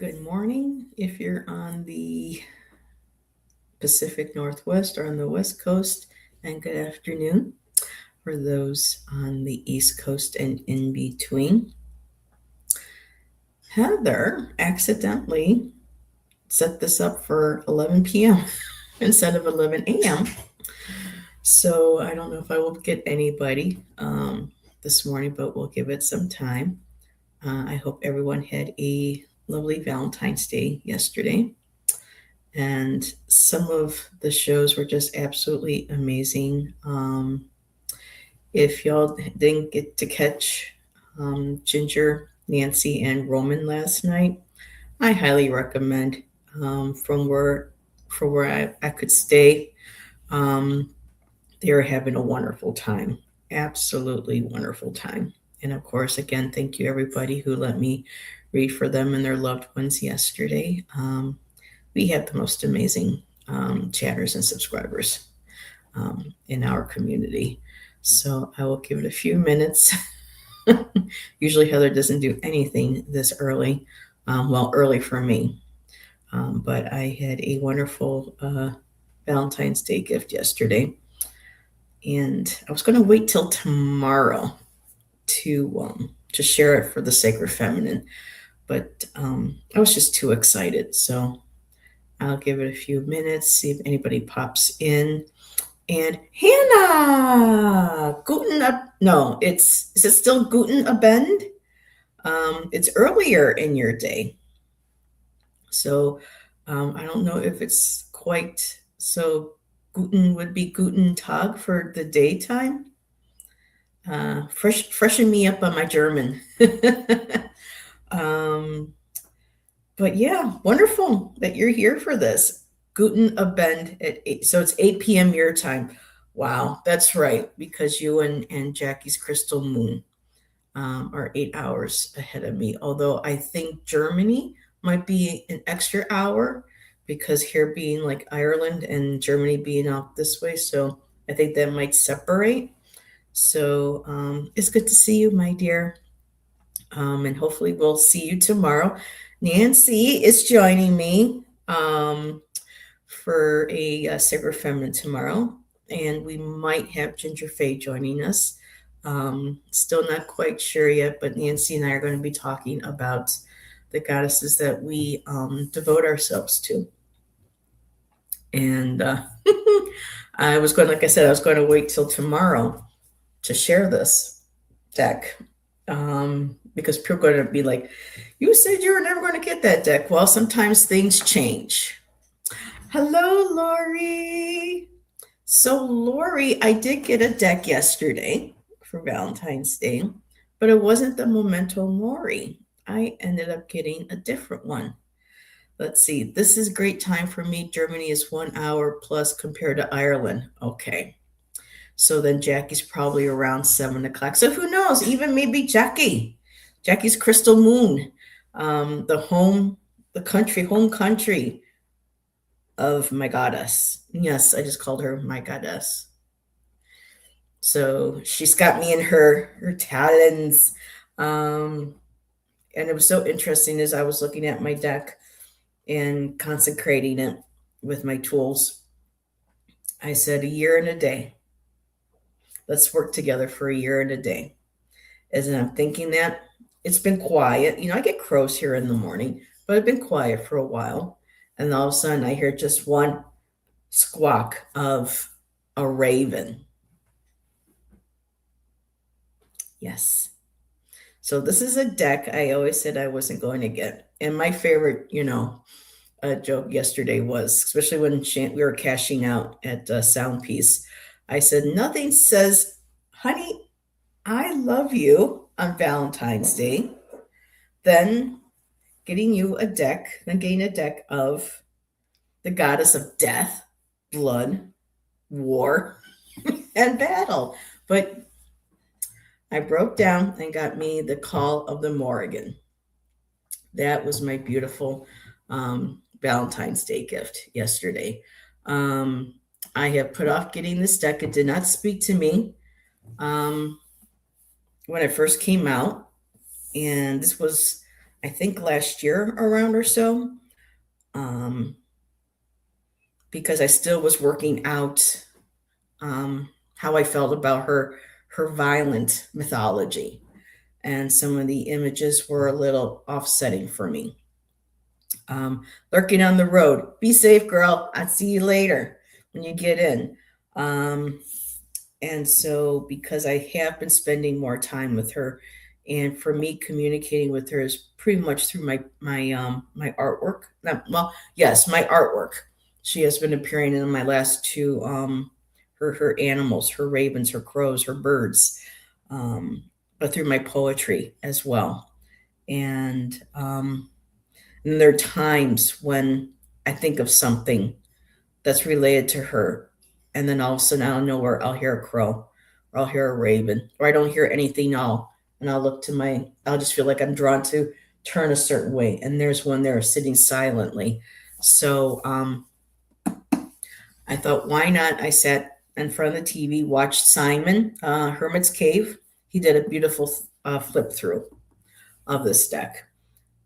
Good morning if you're on the Pacific Northwest or on the West Coast, and good afternoon for those on the East Coast and in between. Heather accidentally set this up for 11 p.m. instead of 11 a.m. So I don't know if I will get anybody this morning, but we'll give it some time. I hope everyone had a lovely Valentine's Day yesterday. And some of the shows were just absolutely amazing. If y'all didn't get to catch Ginger, Nancy, and Roman last night, I highly recommend. From where I could stay, um, they were having a wonderful time, absolutely wonderful time. And of course, again, thank you everybody who let me read for them and their loved ones yesterday. We have the most amazing chatters and subscribers in our community. So I will give it a few minutes. Usually Heather doesn't do anything this early. Well, early for me. But I had a wonderful Valentine's Day gift yesterday. And I was going to wait till tomorrow to share it for the Sacred Feminine. But I was just too excited. So I'll give it a few minutes, see if anybody pops in. And Hannah, guten up. No, is it still guten abend? It's earlier in your day, so I don't know if it's quite so. Guten would be guten Tag for the daytime. Freshen me up on my German. um, but yeah, wonderful that you're here for this. Guten Abend at 8. So it's 8 p.m. your time. Wow, that's right, because you and Jackie's crystal moon are 8 hours ahead of me. Although I think Germany might be an extra hour because here being like Ireland and Germany being out this way. So I think that might separate. So it's good to see you, my dear. And hopefully we'll see you tomorrow. Nancy is joining me. For a Sacred Feminine tomorrow, and we might have Ginger Faye joining us. Still not quite sure yet, but Nancy and I are going to be talking about the goddesses that we devote ourselves to. And like I said, I was going to wait till tomorrow to share this deck because people are going to be like, you said you were never going to get that deck. Well, sometimes things change. Hello, Lori. So, Lori, I did get a deck yesterday for Valentine's Day, but it wasn't the Memento Mori. I ended up getting a different one. Let's see. This is a great time for me. Germany is 1 hour plus compared to Ireland. Okay. So then Jackie's probably around 7 o'clock. So who knows? Even maybe Jackie's crystal moon, home country of my goddess. Yes, I just called her my goddess. So she's got me in her talons. And it was so interesting as I was looking at my deck and consecrating it with my tools. I said, a year and a day. Let's work together for a year and a day. As I'm thinking that, it's been quiet. I get crows here in the morning, but I've been quiet for a while. And all of a sudden, I hear just one squawk of a raven. Yes. So this is a deck I always said I wasn't going to get. And my favorite, joke yesterday was, especially when we were cashing out at Soundpiece, I said, nothing says, honey, I love you on Valentine's Day, then getting a deck of the goddess of death, blood, war, and battle. But I broke down and got me the Call of the Morrigan. That was my beautiful Valentine's Day gift yesterday. I have put off getting this deck. It did not speak to me when it first came out. And this was I think last year around or so, um, because I still was working out how I felt about her violent mythology, and some of the images were a little offsetting for me. Lurking on the road. Be safe, girl. I'll see you later when you get in. Um, and so, because I have been spending more time with her, and for me, communicating with her is pretty much through my artwork. Not, well, yes, my artwork. She has been appearing in my last two her animals, her ravens, her crows, her birds, um, but through my poetry as well. And there are times when I think of something that's related to her, and then all of a sudden, out of nowhere, I'll hear a crow, or I'll hear a raven, or I don't hear anything all, and I'll just feel like I'm drawn to turn a certain way, and there's one there sitting silently. So I thought, why not? I sat in front of the TV, watched Simon Hermit's Cave. He did a beautiful flip through of this deck.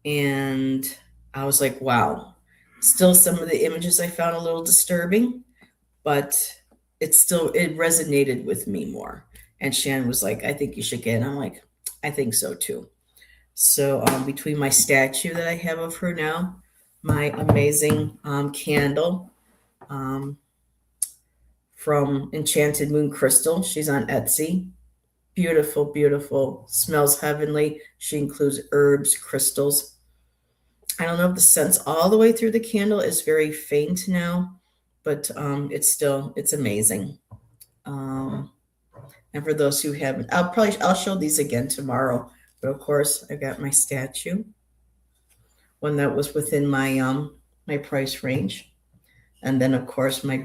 And I was like, wow. Still, some of the images I found a little disturbing, but it resonated with me more. And Shan was like, I think you should get it. I'm like, I think so too. So between my statue that I have of her now, my amazing candle um, from Enchanted Moon Crystal, she's on Etsy. Beautiful, beautiful, smells heavenly. She includes herbs, crystals. I don't know if the scent's all the way through the candle. It's very faint now, but it's amazing. Um, and for those who haven't, I'll show these again tomorrow. But of course, I got my statue, one that was within my price range, and then of course my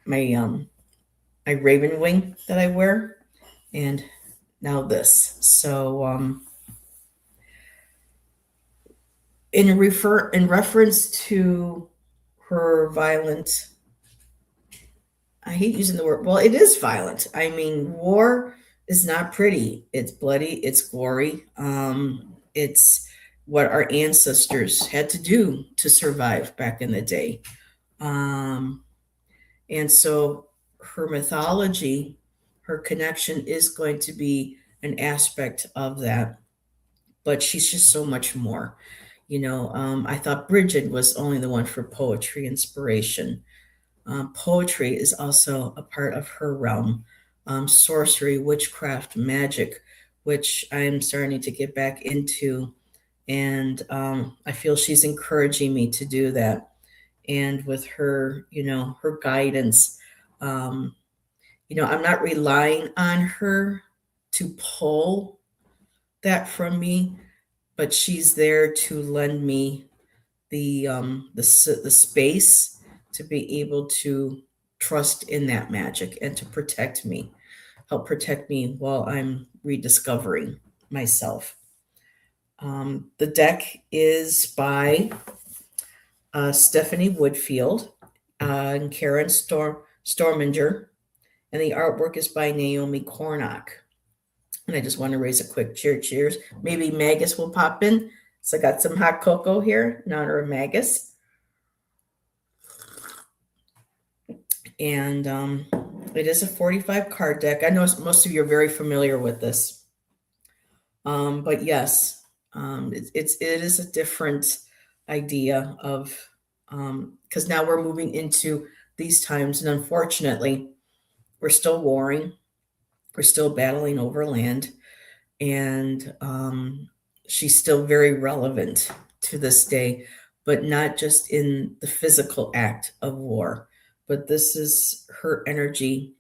my raven wing that I wear, and now this. So in reference to her violent, I hate using the word, well, it is violent. I mean, war is not pretty. It's bloody, it's gory. It's what our ancestors had to do to survive back in the day. Um, and so her mythology, her connection is going to be an aspect of that, but she's just so much more. I thought Bridget was only the one for poetry inspiration. Poetry is also a part of her realm. Sorcery, witchcraft, magic, which I'm starting to get back into. And I feel she's encouraging me to do that. And with her, her guidance, I'm not relying on her to pull that from me, but she's there to lend me the space to be able to trust in that magic and to help protect me while I'm rediscovering myself. The deck is by Stephanie Woodfield and Karen Storminger, and the artwork is by Naomi Cornock. And I just want to raise a quick cheers. Maybe Magus will pop in. So I got some hot cocoa here in honor of Magus. And it is a 45 card deck. I know most of you are very familiar with this. But yes, it is a different idea of, because now we're moving into these times, and unfortunately, we're still warring. We're still battling over land, and she's still very relevant to this day, but not just in the physical act of war, but this is her energy.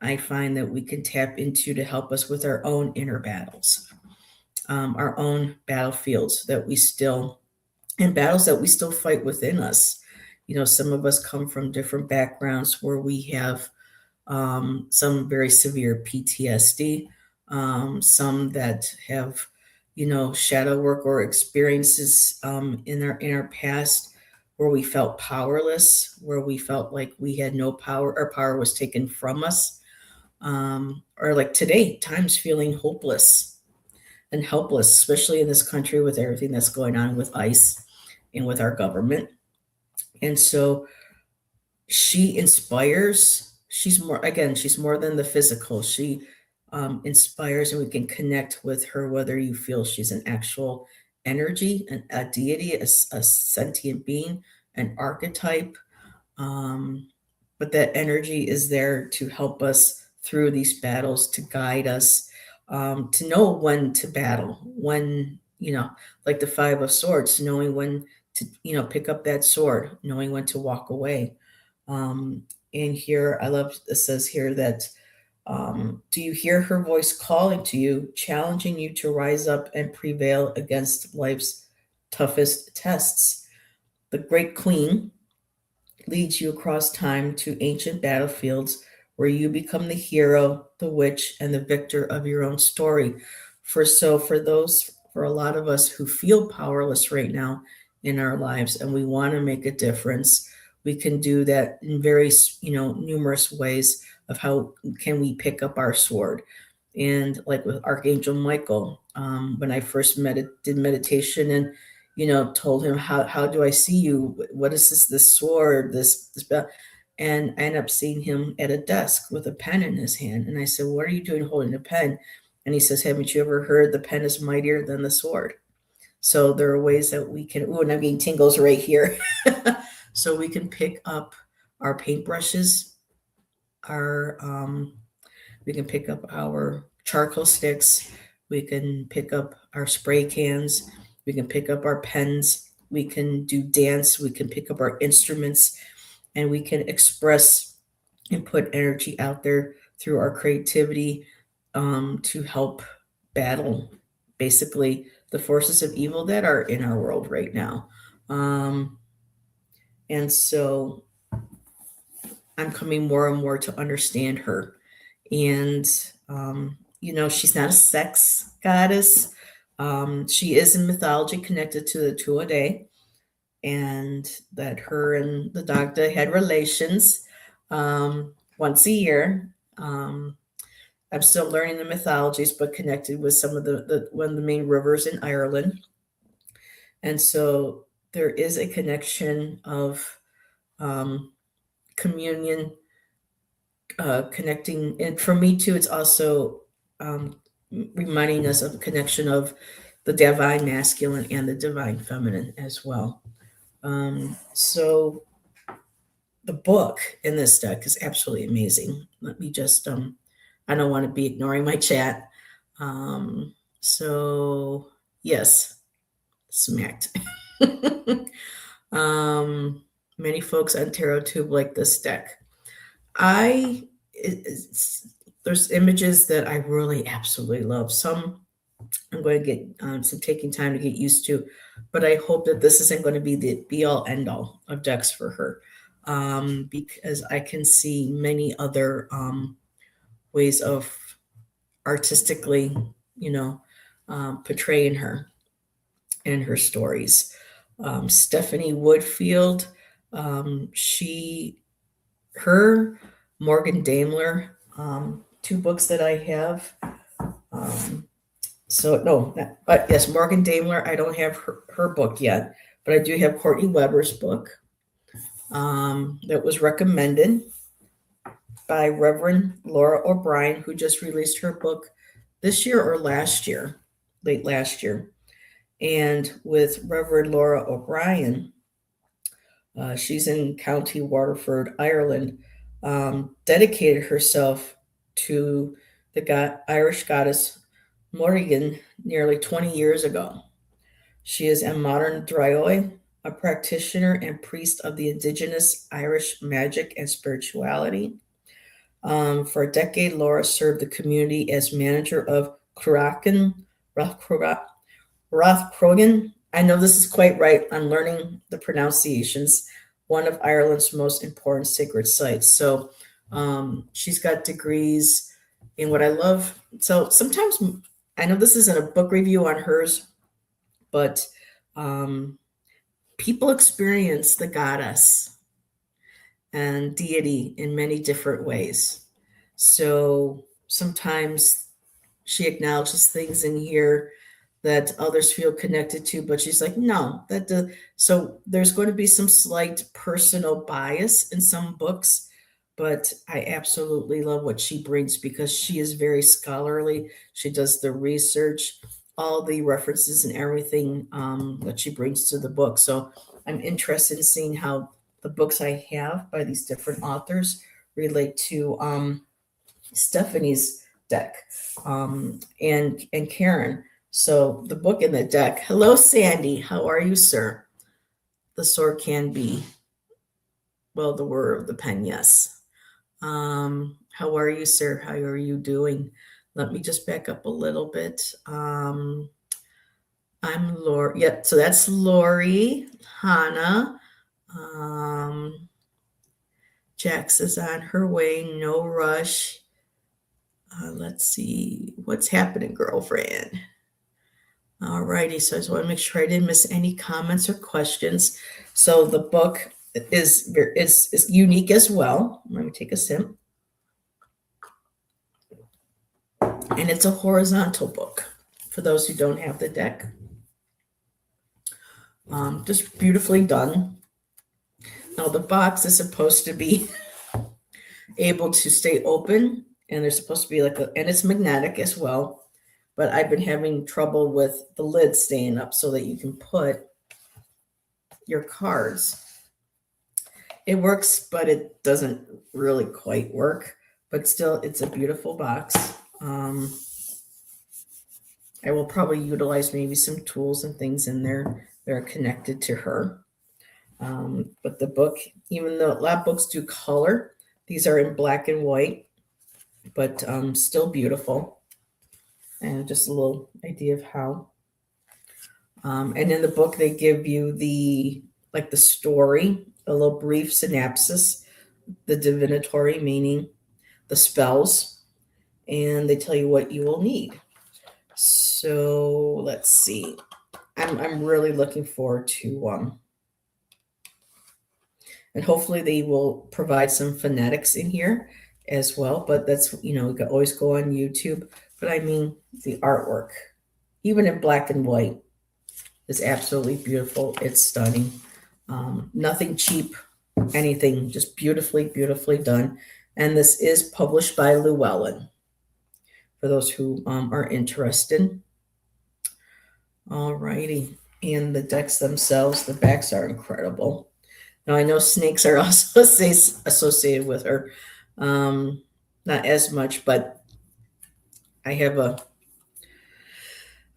I find that we can tap into to help us with our own inner battles, our own battlefields and battles that we still fight within us. Some of us come from different backgrounds where we have some very severe PTSD, some that have, shadow work or experiences in our past where we felt powerless, where we felt like we had no power, our power was taken from us, or like today, times feeling hopeless. and helpless, especially in this country with everything that's going on with ICE and with our government. And so she inspires. She's more, again, she's more than the physical. She inspires, and we can connect with her whether you feel she's an actual energy, a deity, a sentient being, an archetype. Um, but that energy is there to help us through these battles, to guide us, to know when to battle, when, like the Five of Swords, knowing when to, pick up that sword, knowing when to walk away. And here, I love, it says here that, do you hear her voice calling to you, challenging you to rise up and prevail against life's toughest tests? The Great Queen leads you across time to ancient battlefields where you become the hero, the witch, and the victor of your own story. For a lot of us who feel powerless right now in our lives and we want to make a difference, we can do that in very, numerous ways of how can we pick up our sword. And like with Archangel Michael, when I first did meditation and told him, how do I see you? What is this sword, this bell? And I ended up seeing him at a desk with a pen in his hand. And I said, what are you doing holding a pen? And he says, haven't you ever heard the pen is mightier than the sword? So there are ways that we can, and I'm getting tingles right here. So we can pick up our paintbrushes, we can pick up our charcoal sticks, we can pick up our spray cans, we can pick up our pens, we can do dance, we can pick up our instruments, and we can express and put energy out there through our creativity, to help battle basically the forces of evil that are in our world right now. And so I'm coming more and more to understand her. And, she's not a sex goddess. She is in mythology connected to the Tuatha, and that her and the Dagda had relations once a year. I'm still learning the mythologies, but connected with some of one of the main rivers in Ireland. And so there is a connection of communion, connecting. And for me too, it's also reminding us of the connection of the divine masculine and the divine feminine as well. So the book in this deck is absolutely amazing. Let me just, I don't want to be ignoring my chat. So yes, smacked. Many folks on TarotTube like this deck. There's images that I really absolutely love. Some I'm going to get some taking time to get used to, but I hope that this isn't going to be the be all end all of decks for her, because I can see many other ways of artistically, portraying her and her stories. Stephanie Woodfield, her Morgan Daimler, two books that I have. Yes, Morgan Daimler. I don't have her book yet, but I do have Courtney Weber's book, that was recommended by Reverend Laura O'Brien, who just released her book this year or last year, late last year. And with Reverend Laura O'Brien, she's in County Waterford, Ireland, dedicated herself to the Irish goddess Morrigan nearly 20 years ago. She is a modern Droid, a practitioner and priest of the indigenous Irish magic and spirituality. For a decade, Laura served the community as manager of Rathcrogan. I know this is quite right. I'm learning the pronunciations. One of Ireland's most important sacred sites. So she's got degrees in what I love. So sometimes, I know this isn't a book review on hers, but people experience the goddess and deity in many different ways. So sometimes She acknowledges things in here that others feel connected to, but she's like, no, so there's going to be some slight personal bias in some books, but I absolutely love what she brings because she is very scholarly. She does the research, all the references and everything that she brings to the book. So I'm interested in seeing how the books I have by these different authors relate to Stephanie's deck, and Karen. So the book in the deck. Hello, Sandy. How are you, sir? The sword can be, well, the word of the pen, yes. How are you, sir? How are you doing? Let me just back up a little bit. I'm Lori. Yep, so that's Lori, Hannah. Um, Jax is on her way. No rush. Let's see what's happening, girlfriend. All righty, so I just want to make sure I didn't miss any comments or questions. So the book is unique as well. Let me take a sip. And it's a horizontal book for those who don't have the deck. Just beautifully done. Now the box is supposed to be able to stay open, and there's supposed to be and it's magnetic as well. But I've been having trouble with the lid staying up so that you can put your cards. It works, but it doesn't really quite work. But still, it's a beautiful box. I will probably utilize maybe some tools and things in there that are connected to her. But the book, even though a lot of books do color, these are in black and white, but still beautiful. And just a little idea of how. And in the book, they give you the story, a little brief synopsis, the divinatory meaning, the spells, and they tell you what you will need. So let's see. I'm really looking forward to and hopefully they will provide some phonetics in here as well. But that's, you can always go on YouTube. But I mean, the artwork, even in black and white, is absolutely beautiful. It's stunning. Nothing cheap, anything, just beautifully, beautifully done. And this is published by Llewellyn, for those who are interested. All righty. And the decks themselves, the backs are incredible. Now, I know snakes are also associated with her. Not as much, but I have a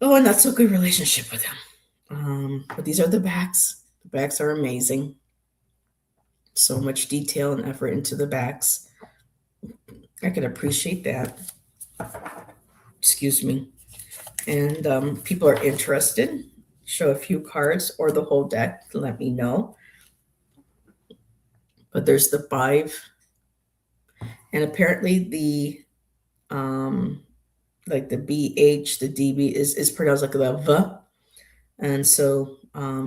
not so good relationship with them. But these are the backs. The backs are amazing. So much detail and effort into the backs. I can appreciate that. Excuse me. And people are interested. Show a few cards or the whole deck to let me know. But there's the 5. And apparently the the BH, the DB is pronounced like the V. And so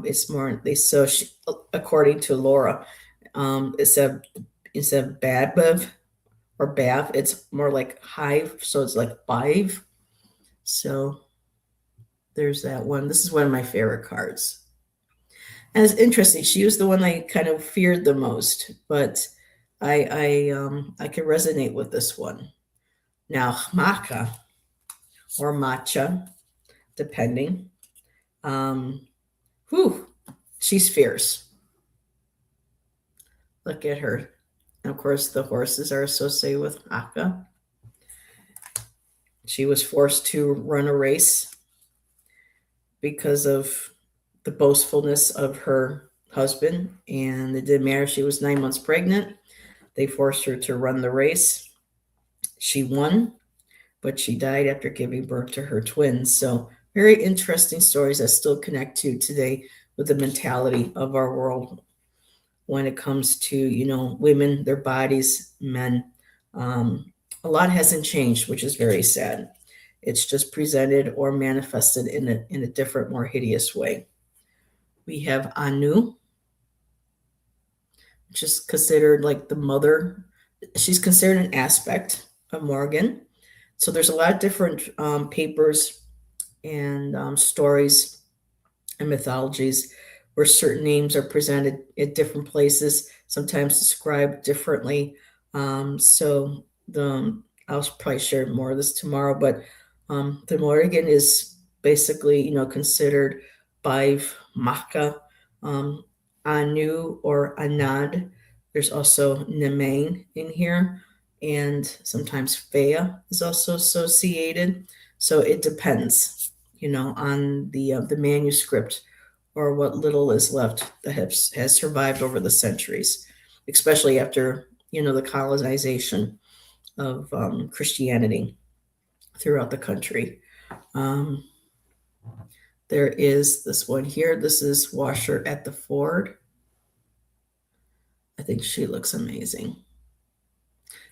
it's more according to Laura, it's a Babev or Bav. It's more like hive, so it's like 5. So there's that one. This is one of my favorite cards. And it's interesting. She was the one I kind of feared the most, but I can resonate with this one. Now, maca or matcha, depending. She's fierce. Look at her. And of course, the horses are associated with maca. She was forced to run a race because of the boastfulness of her husband, and it didn't matter. She was 9 months pregnant. They forced her to run the race. She won, but she died after giving birth to her twins. So very interesting stories that still connect to today with the mentality of our world when it comes to, women, their bodies, men. A lot hasn't changed, which is very sad. It's just presented or manifested in a different, more hideous way. We have Anu, which is considered like the mother. She's considered an aspect of Morgan. So there's a lot of different papers and stories and mythologies where certain names are presented at different places, sometimes described differently. So I'll probably share more of this tomorrow, but the Morrigan is basically, considered Baiv, Maka, um, Anu or Anad. There's also Nemain in here, and sometimes Fea is also associated. So it depends, on the manuscript or what little is left that has survived over the centuries, especially after the colonization of Christianity throughout the country. Um, there is this one here. This is Washer at the Ford. I think she looks amazing.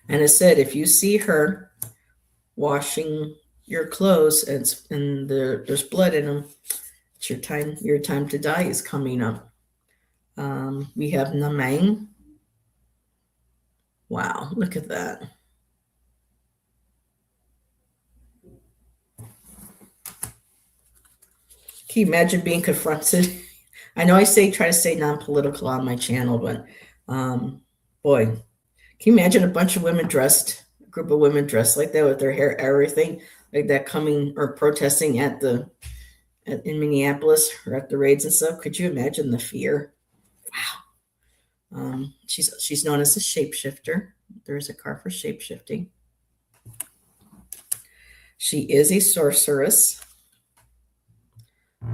And it said, if you see her washing your clothes and there's blood in them, it's your time. Your time to die is coming up. We have Namang. Wow, look at that. Can you imagine being confronted? I know I try to stay non-political on my channel, but boy, can you imagine a bunch of women a group of women dressed like that with their hair, everything like that, coming or protesting in Minneapolis or at the raids and stuff? Could you imagine the fear? Wow. She's known as a shapeshifter. There's a car for shapeshifting. She is a sorceress.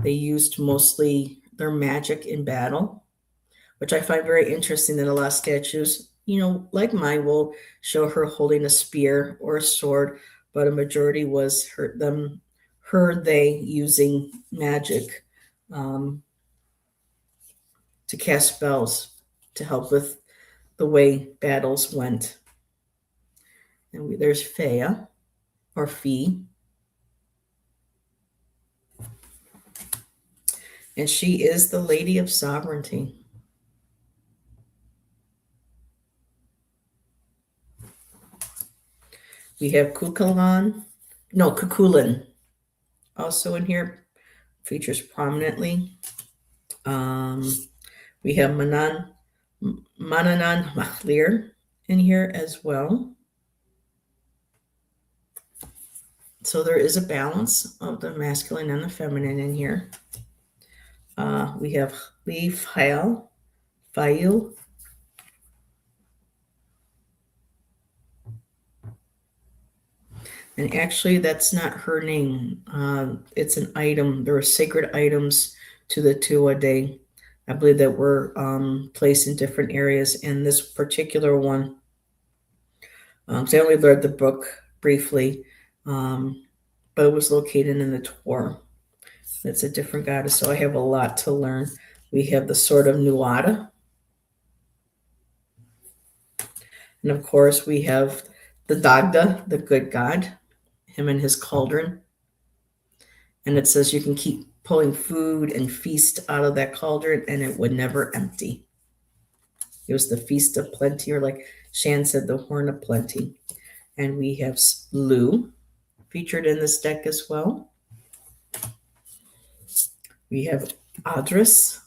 They used mostly their magic in battle, which I find very interesting that a lot of statues, like mine, will show her holding a spear or a sword, but a majority was they using magic um, to cast spells to help with the way battles went. And there's Fea or Fee, and she is the Lady of Sovereignty. We have Kukulin, also in here, features prominently. Um, we have Mananan Mahlir in here as well. So there is a balance of the masculine and the feminine in here. We have Leaf Fayil. And actually, that's not her name. It's an item. There are sacred items to the Tuatha. I believe that were placed in different areas. And this particular one, so I only read the book briefly, but it was located in the Tor. It's a different goddess, so I have a lot to learn. We have the Sword of Nuada. And of course, we have the Dagda, the good god, him and his cauldron. And it says you can keep pulling food and feast out of that cauldron and it would never empty. It was the feast of plenty, or like Shan said, the horn of plenty. And we have Lu featured in this deck as well. We have Adris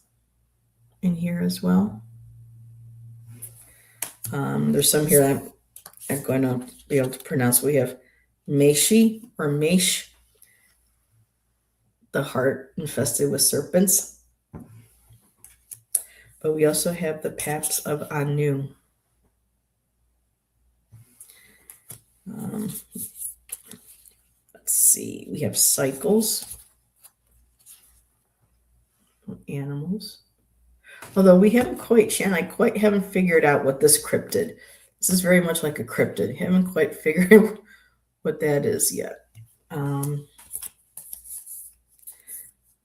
in here as well. There's some here I'm going to be able to pronounce. We have Meshi or Mesh, the heart infested with serpents. But we also have the Paps of Anu. Let's see. We have cycles, animals. Although we haven't quite, Shan, I quite haven't figured out what this cryptid. This is very much like a cryptid. Haven't quite figured out what that is yet.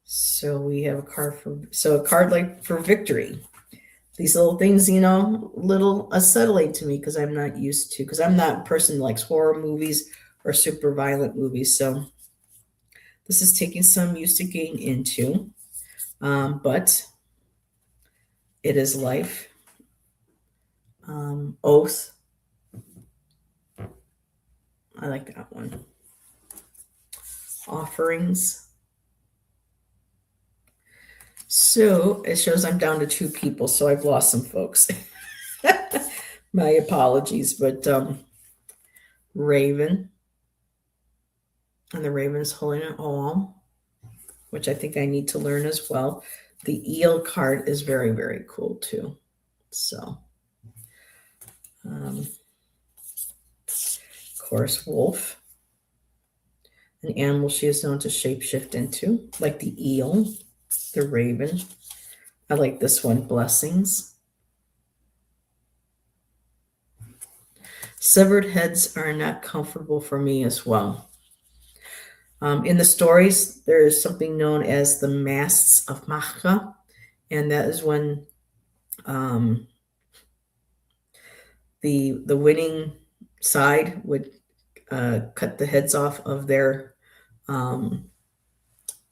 So we have a card like for victory. These little things, little unsettling to me because I'm not used to, because I'm not a person who likes horror movies or super violent movies. So this is taking some use to gain into, but it is life, oath, I like that one. Offerings. So it shows I'm down to 2 people, so I've lost some folks. My apologies, but Raven, and the Raven is holding an awl, which I think I need to learn as well. The eel card is very, very cool too. So, of course, wolf, an animal she is known to shapeshift into, like the eel, the raven. I like this one, blessings. Severed heads are not comfortable for me as well. In the stories, there is something known as the masts of Macha, and that is when um, the winning side would cut the heads off um,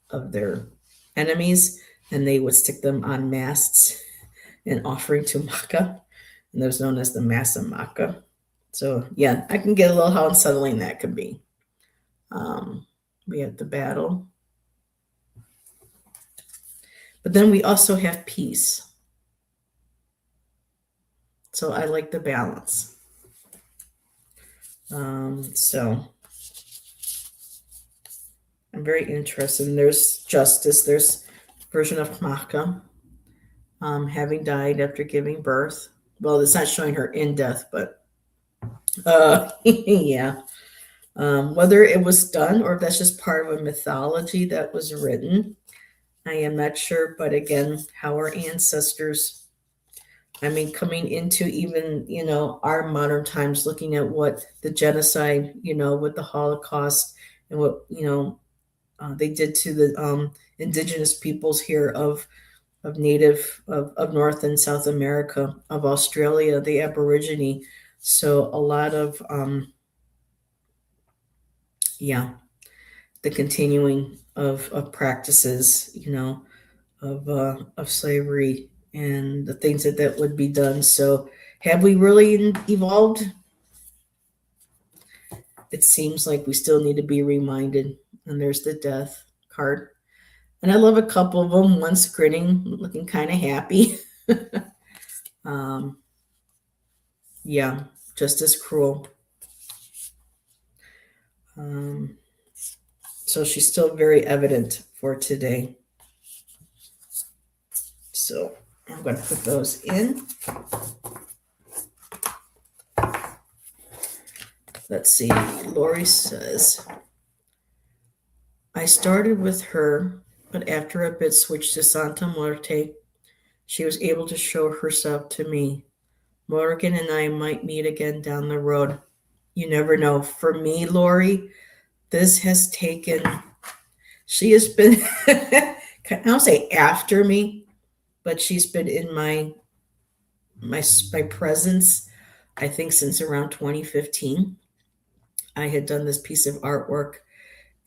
of their enemies, and they would stick them on masts and offering to Makkah, and that was known as the Mass of Makkah. So yeah, I can get a little how unsettling that could be. We have the battle, but then we also have peace. So I like the balance. So I'm very interested. And there's justice. There's version of Makkah, having died after giving birth. Well, it's not showing her in death, but yeah. Whether it was done or if that's just part of a mythology that was written, I am not sure. But again, how our ancestors, I mean, coming into even, our modern times, looking at what the genocide, with the Holocaust and what, they did to the indigenous peoples here of native of North and South America, of Australia, the Aborigine. So a lot of yeah, the continuing of practices, of slavery and the things that would be done. So have we really evolved? It seems like we still need to be reminded. And there's the death card. And I love a couple of them. One's grinning, looking kind of happy. um, yeah, just as cruel. So she's still very evident for today. So I'm going to put those in. Let's see. Lori says, I started with her, but after a bit switched to Santa Muerte. She was able to show herself to me. Morgan and I might meet again down the road. You never know. For me, Lori, this has taken, she has been, I don't say after me, but she's been in my presence, I think, since around 2015. I had done this piece of artwork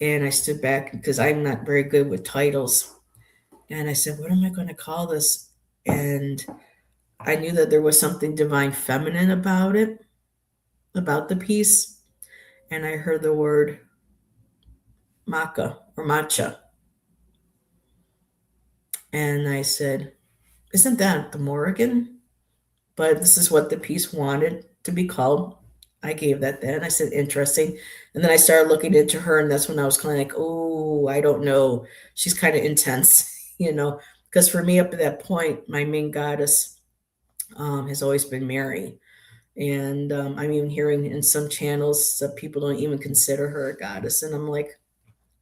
and I stood back because I'm not very good with titles. And I said, what am I going to call this? And I knew that there was something divine feminine about it, about the piece. And I heard the word maca or matcha. And I said, isn't that the Morrigan? But this is what the piece wanted to be called. I gave that then. I said, interesting. And then I started looking into her, and that's when I was kind of like, oh, I don't know. She's kind of intense, because for me, up to that point, my main goddess has always been Mary. And I'm even hearing in some channels that people don't even consider her a goddess. And I'm like,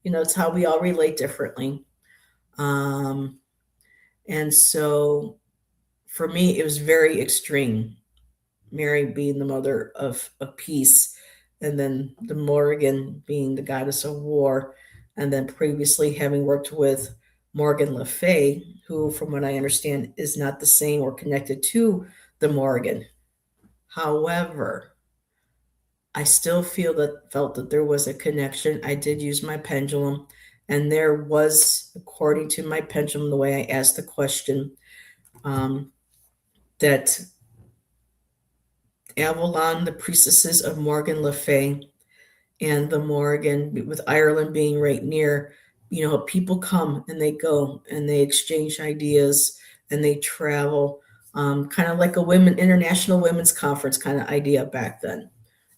it's how we all relate differently. And so for me, it was very extreme. Mary being the mother of peace, and then the Morrigan being the goddess of war. And then previously having worked with Morgan Le Fay, who, from what I understand, is not the same or connected to the Morrigan. However, I still felt that there was a connection. I did use my pendulum, and there was, according to my pendulum, the way I asked the question, that Avalon, the priestesses of Morgan Le Fay, And the more, again, with Ireland being right near, people come and they go and they exchange ideas and they travel, kind of like a women international women's conference kind of idea back then.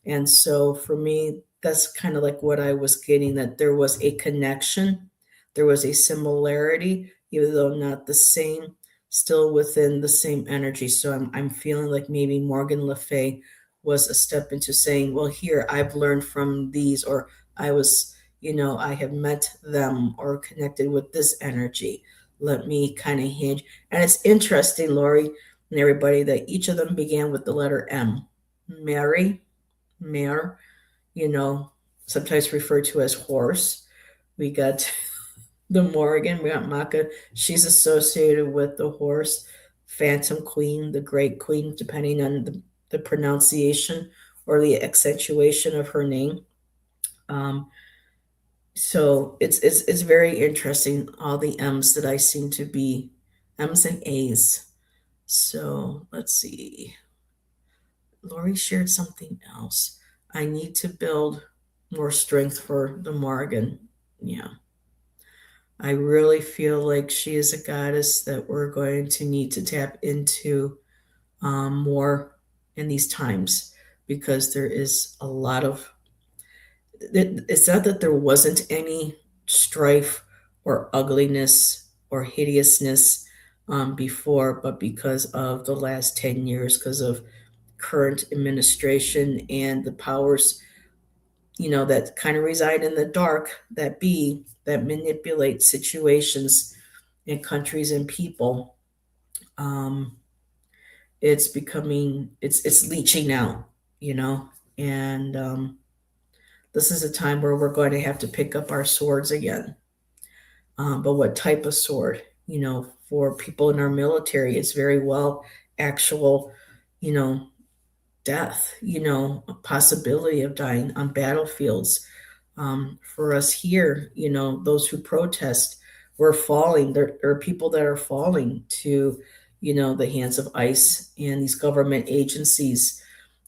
And so for me, that's kind of like what I was getting, that there was a connection, there was a similarity, even though not the same, still within the same energy. So I'm feeling like maybe Morgan Le Fay was a step into saying, well, here, I've learned from these, or I was, I have met them or connected with this energy. Let me kind of hinge. And it's interesting, Lori and everybody, that each of them began with the letter M. Mary, mare, you know, sometimes referred to as horse. We got the Morgan, we got Maka. She's associated with the horse. Phantom Queen, the Great Queen, depending on the pronunciation or the accentuation of her name. Um, so it's very interesting, all the M's that I seem to be M's and A's. So let's see. Lori shared something else. I need to build more strength for the Morgan. Yeah. I really feel like she is a goddess that we're going to need to tap into, more in these times, because there is a lot of, it's not that there wasn't any strife or ugliness or hideousness, before, but because of the last 10 years, because of current administration and the powers, that kind of reside in the dark, that manipulate situations in countries and people. Um, it's leaching out, you know, and this is a time where we're going to have to pick up our swords again. But what type of sword? For people in our military, it's very well actual, you know, death, a possibility of dying on battlefields. For us here, those who protest, we're falling. There are people that are falling to, the hands of ICE and these government agencies.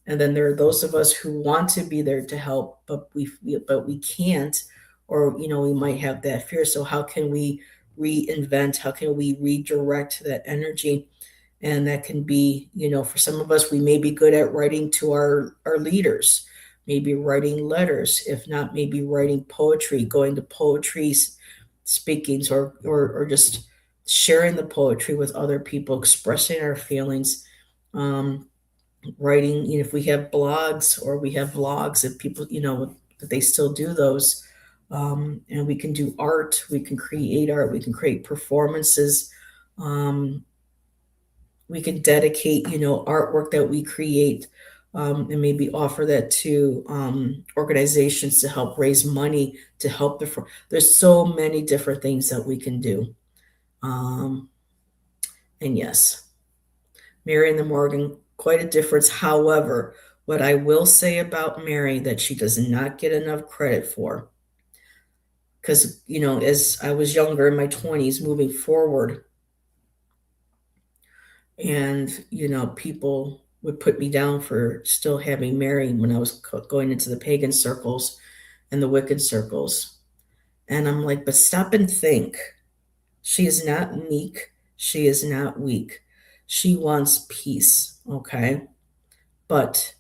And then there are those of us who want to be there to help, but we can't, or we might have that fear. So how can we reinvent? How can we redirect that energy? And that can be, for some of us, we may be good at writing to our leaders, maybe writing letters, if not maybe writing poetry, going to poetry speakings, or just sharing the poetry with other people, expressing our feelings. Writing, if we have blogs or we have vlogs, if people, that they still do those. And we can do art, we can create art, we can create performances. We can dedicate, artwork that we create, and maybe offer that to, organizations to help raise money to help there's so many different things that we can do. um, and yes, Mary and the Morgan, quite a difference. However, what I will say about Mary that she does not get enough credit for, because as I was younger, in my 20s, moving forward, and people would put me down for still having Mary when I was going into the pagan circles and the Wiccan circles. And I'm like, but stop and think. She is not meek, she is not weak, she wants peace. Okay, but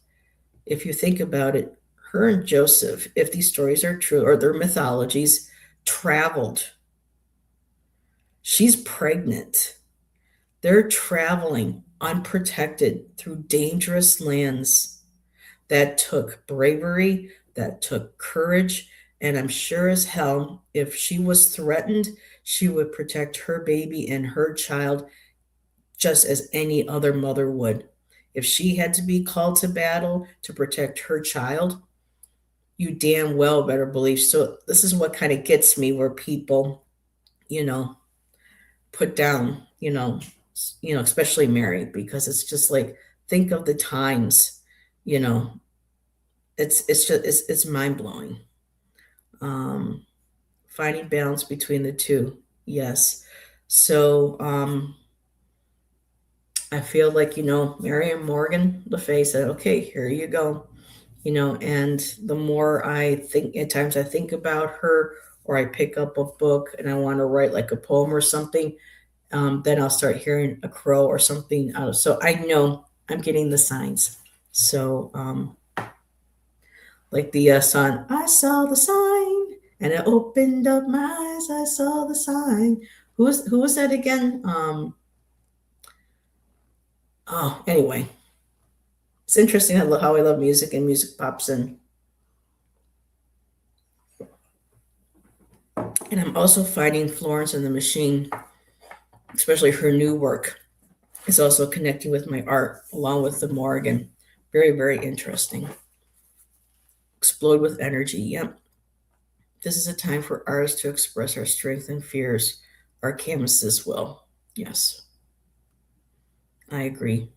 if you think about it, her and Joseph, if these stories are true or their mythologies, traveled. She's pregnant. They're traveling unprotected through dangerous lands. That took bravery, that took courage, and I'm sure as hell, if she was threatened, she would protect her baby and her child just as any other mother would. If she had to be called to battle to protect her child, you damn well better believe. So this is what kind of gets me, where people, you know, put down, especially Mary, because it's just like, think of the times, you know, it's mind blowing. Um, Finding balance between the two, yes. So I feel like, Mary and Morgan Le Fay said, okay, here you go. And the more I think, at times I think about her, or I pick up a book and I want to write like a poem or something, then I'll start hearing a crow or something out. So I know I'm getting the signs. So, like the song, I saw the sign and it opened up my eyes. I saw the sign. Who was that again? Oh, anyway, it's interesting how I love music and music pops in. And I'm also finding Florence and the Machine, especially her new work, is also connecting with my art along with the Morgan. Very, very interesting. Explode with energy. Yep. This is a time for artists to express our strength and fears. Our canvases will. Yes, I agree.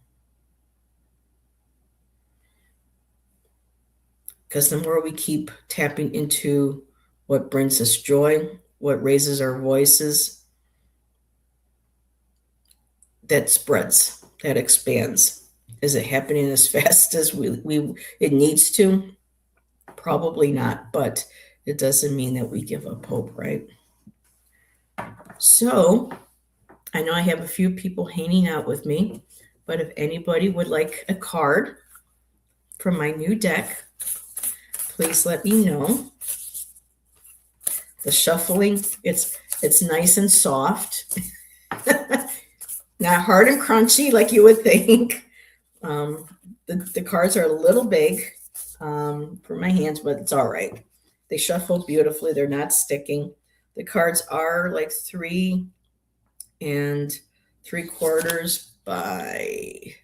Because the more we keep tapping into what brings us joy, what raises our voices, that spreads, that expands. Is it happening as fast as we it needs to? Probably not, but it doesn't mean that we give up hope, right? So I know I have a few people hanging out with me, but if anybody would like a card from my new deck, please let me know. The shuffling, it's nice and soft, not hard and crunchy like you would think. Um, the cards are a little big for my hands, but it's all right. They shuffle beautifully. They're not sticking. The cards are like 3 3/4 by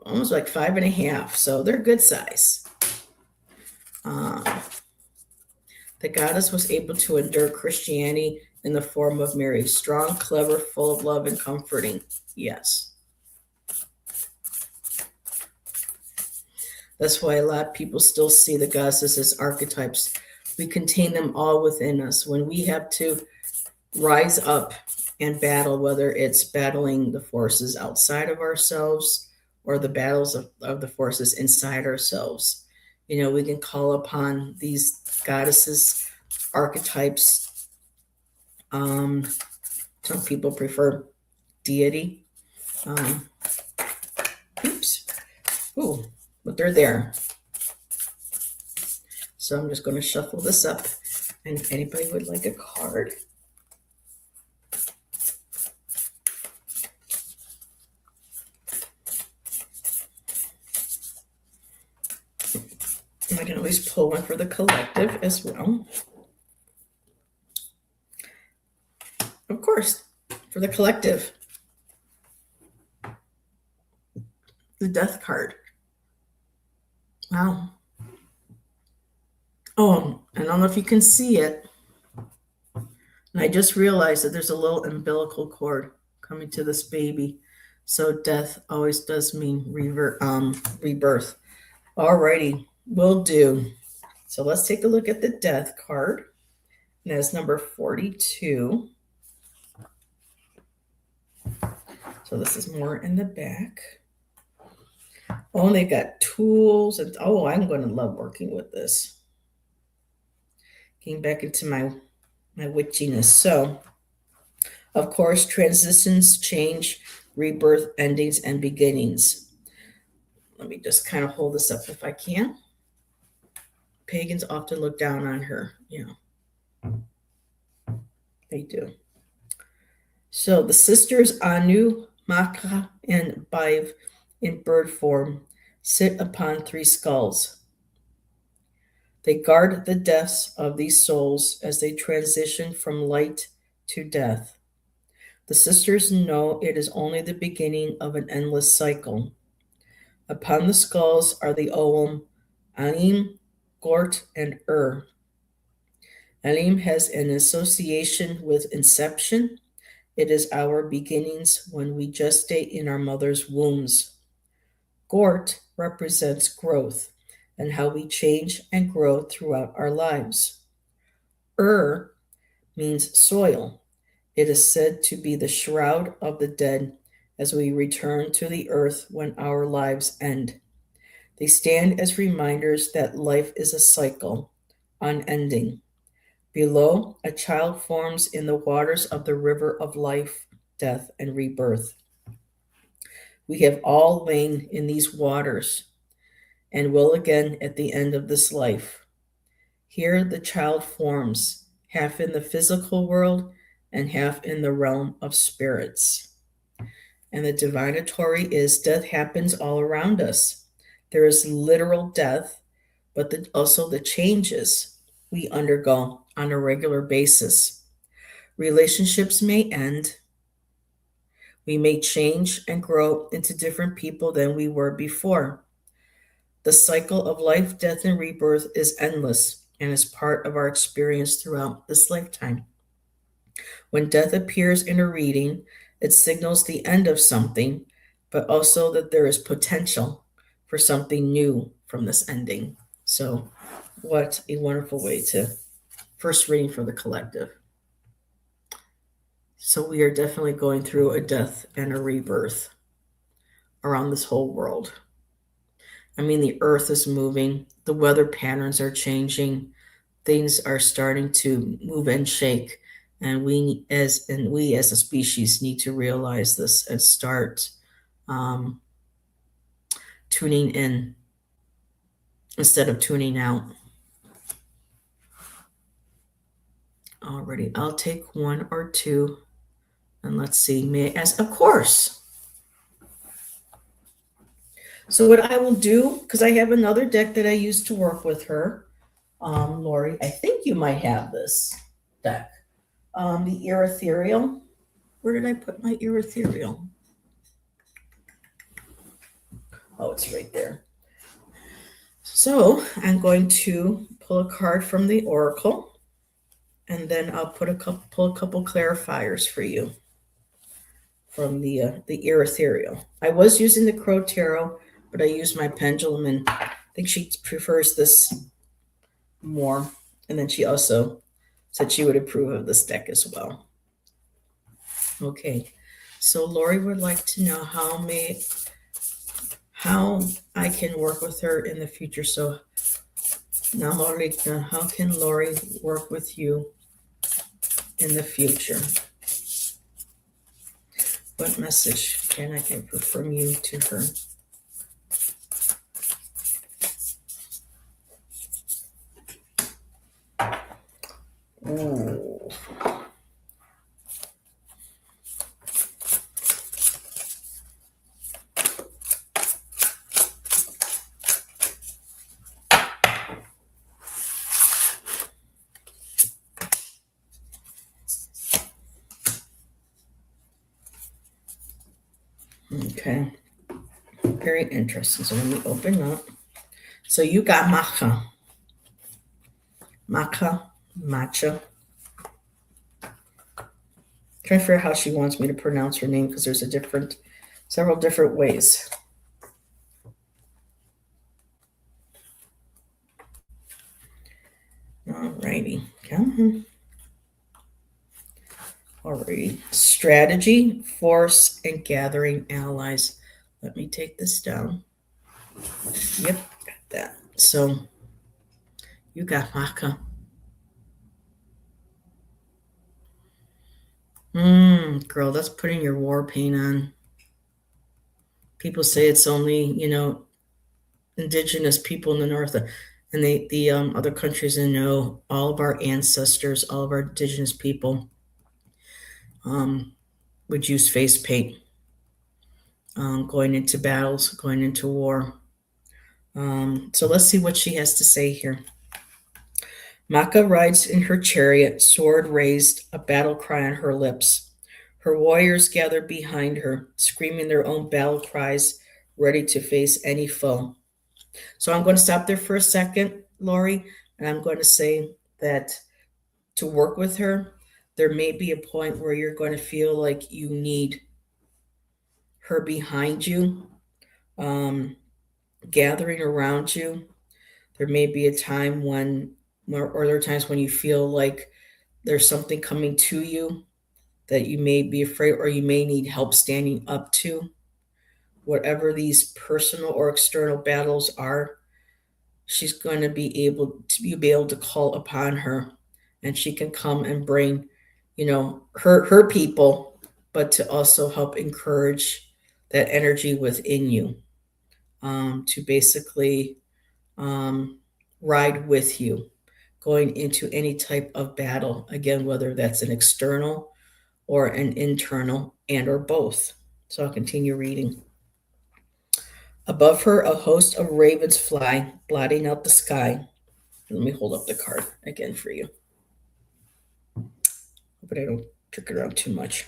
almost like 5.5, so they're good size. Um, the goddess was able to endure Christianity in the form of Mary, strong, clever, full of love and comforting. Yes. That's why a lot of people still see the goddesses as archetypes. We contain them all within us. When we have to rise up and battle, whether it's battling the forces outside of ourselves or the battles of the forces inside ourselves, we can call upon these goddesses, archetypes. Um, some people prefer deity. Um, oops. Ooh, but they're there. So I'm just going to shuffle this up. And if anybody would like a card, I can always pull one for the collective as well. Of course, for the collective, the death card. Wow. Oh, I don't know if you can see it. And I just realized that there's a little umbilical cord coming to this baby. So death always does mean rebirth. Alrighty, will do. So let's take a look at the death card. And that's number 42. So this is more in the back. Oh, and they got tools. And oh, I'm going to love working with this. Getting back into my witchiness. So, of course, transitions, change, rebirth, endings, and beginnings. Let me just kind of hold this up if I can. Pagans often look down on her. They do. So the sisters Anu, Maka, and Baiv in bird form sit upon 3 skulls. They guard the deaths of these souls as they transition from light to death. The sisters know it is only the beginning of an endless cycle. Upon the skulls are the Ogham, Anim, Gort, and Alim has an association with inception. It is our beginnings when we gestate in our mother's wombs. Gort represents growth and how we change and grow throughout our lives. Means soil. It is said to be the shroud of the dead as we return to the earth when our lives end. They stand as reminders that life is a cycle, unending. Below, a child forms in the waters of the river of life, death, and rebirth. We have all lain in these waters and will again at the end of this life. Here the child forms, half in the physical world and half in the realm of spirits. And the divinatory is death happens all around us. There is literal death, but also the changes we undergo on a regular basis. Relationships may end. We may change and grow into different people than we were before. The cycle of life, death, and rebirth is endless and is part of our experience throughout this lifetime. When death appears in a reading, it signals the end of something, but also that there is potential for something new from this ending. So, what a wonderful way to first reading for the collective. So, we are definitely going through a death and a rebirth around this whole world. I mean, the earth is moving, the weather patterns are changing, things are starting to move and shake, and we as a species need to realize this and start um, tuning in instead of tuning out. Alrighty, I'll take one or two, and let's see. May I ask? Of course. So what I will do, because I have another deck that I used to work with her, Lori. I think you might have this deck. The Ethereal. Where did I put my Ethereal? Oh, it's right there. So I'm going to pull a card from the Oracle, and then I'll pull a couple clarifiers for you from the Ethereal. I was using the Crow Tarot, but I used my pendulum, and I think she prefers this more. And then she also said she would approve of this deck as well. Okay, so Lori would like to know how I can work with her in the future. So now, Lori, how can Lori work with you in the future? What message can I give from you to her? Ooh. Okay, very interesting. So let me open up. So you got matcha, matcha. Trying to figure out how she wants me to pronounce her name because there's several different ways. Alrighty, come on. Alrighty, strategy, force, and gathering allies. Let me take this down. Yep, got that. So you got Maka. Girl, that's putting your war paint on. People say it's only, indigenous people in the north, and the other countries. And know all of our ancestors, all of our indigenous people would use face paint going into battles, going into war. So let's see what she has to say here. Maka rides in her chariot, sword raised, a battle cry on her lips. Her warriors gather behind her, screaming their own battle cries, ready to face any foe. So I'm going to stop there for a second, Lori, and I'm going to say that to work with her, there may be a point where you're going to feel like you need her behind you, gathering around you. There may be a time or there are times when you feel like there's something coming to you that you may be afraid or you may need help standing up to. whatever these personal or external battles are, she's going to be able to call upon her, and she can come and bring, her people, but to also help encourage that energy within you, to basically um, ride with you going into any type of battle, again, whether that's an external or an internal, and or both. So I'll continue reading. Above her, a host of ravens fly, blotting out the sky. Let me hold up the card again for you, but I don't trick it around too much.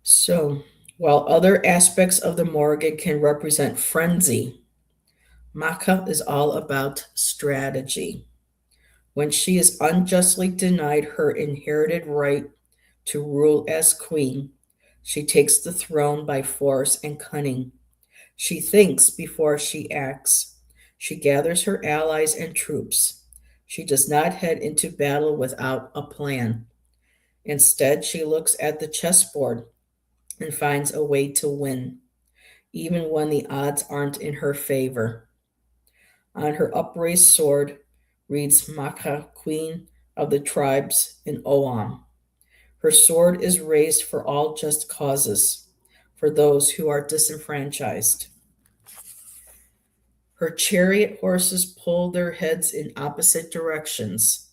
So, while other aspects of the Morrigan can represent frenzy, Maka is all about strategy. When she is unjustly denied her inherited right to rule as queen, she takes the throne by force and cunning. She thinks before she acts. She gathers her allies and troops. She does not head into battle without a plan. Instead, she looks at the chessboard and finds a way to win, even when the odds aren't in her favor. On her upraised sword reads Maka, Queen of the tribes in Oam. Her sword is raised for all just causes, for those who are disenfranchised. Her chariot horses pull their heads in opposite directions,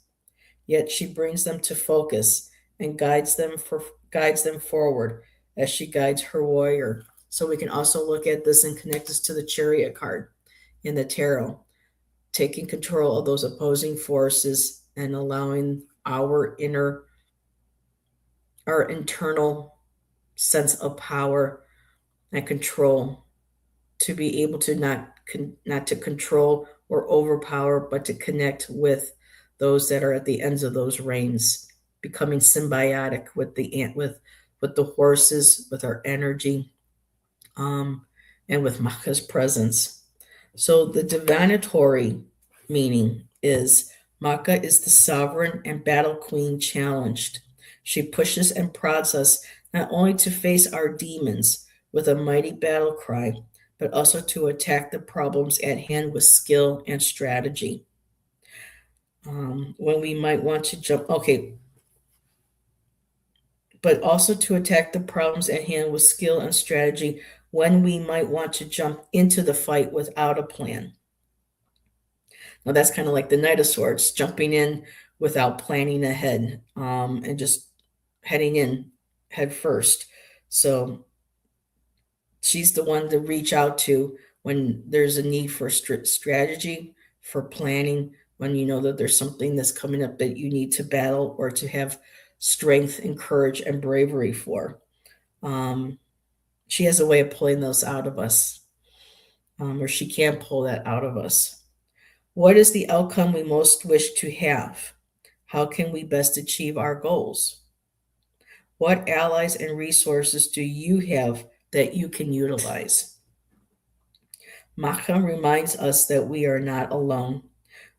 yet she brings them to focus and guides them forward as she guides her warrior. So we can also look at this and connect this to the chariot card in the tarot, taking control of those opposing forces and allowing our internal sense of power and control to be able to not to control or overpower, but to connect with those that are at the ends of those reins, becoming symbiotic with the horses, with our energy, um, and with Maka's presence. So the divinatory meaning is Maka is the sovereign and battle queen challenged. She pushes and prods us not only to face our demons with a mighty battle cry, but also to attack the problems at hand with skill and strategy. When we might want to jump, okay, but also to attack the problems at hand with skill and strategy when we might want to jump into the fight without a plan. Now, that's kind of like the Knight of Swords, jumping in without planning ahead, and just heading in head first. So she's the one to reach out to when there's a need for strategy, for planning, when you know that there's something that's coming up that you need to battle or to have strength and courage and bravery for. Um, she has a way of pulling those out of us, or she can pull that out of us. What is the outcome we most wish to have? How can we best achieve our goals? What allies and resources do you have that you can utilize? Maka reminds us that we are not alone.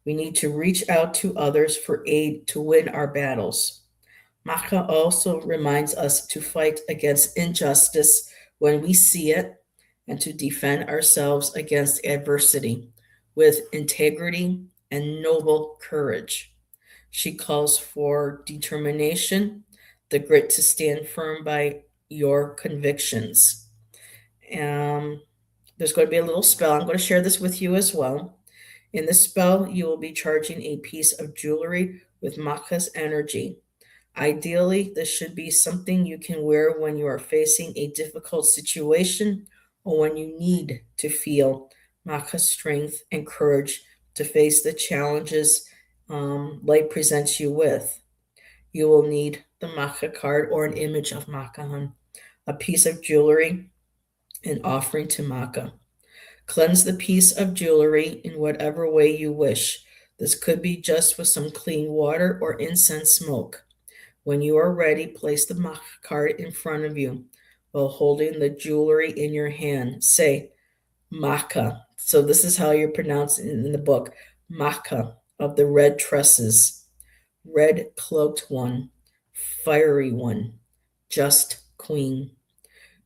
We need to reach out to others for aid to win our battles. Maka also reminds us to fight against injustice when we see it and to defend ourselves against adversity with integrity and noble courage. She calls for determination, the grit to stand firm by your convictions. Um, there's going to be a little spell. I'm going to share this with you as well. In this spell, you will be charging a piece of jewelry with Maka's energy. Ideally, this should be something you can wear when you are facing a difficult situation or when you need to feel Maka's strength and courage to face the challenges life presents you with. You will need the Maka card or an image of Maka on a piece of jewelry, an offering to Maka. Cleanse the piece of jewelry in whatever way you wish. This could be just with some clean water or incense smoke. When you are ready, place the Maka card in front of you while holding the jewelry in your hand. Say, Maka. So this is how you pronounce it in the book. Maka of the red tresses, red cloaked one, fiery one, just queen.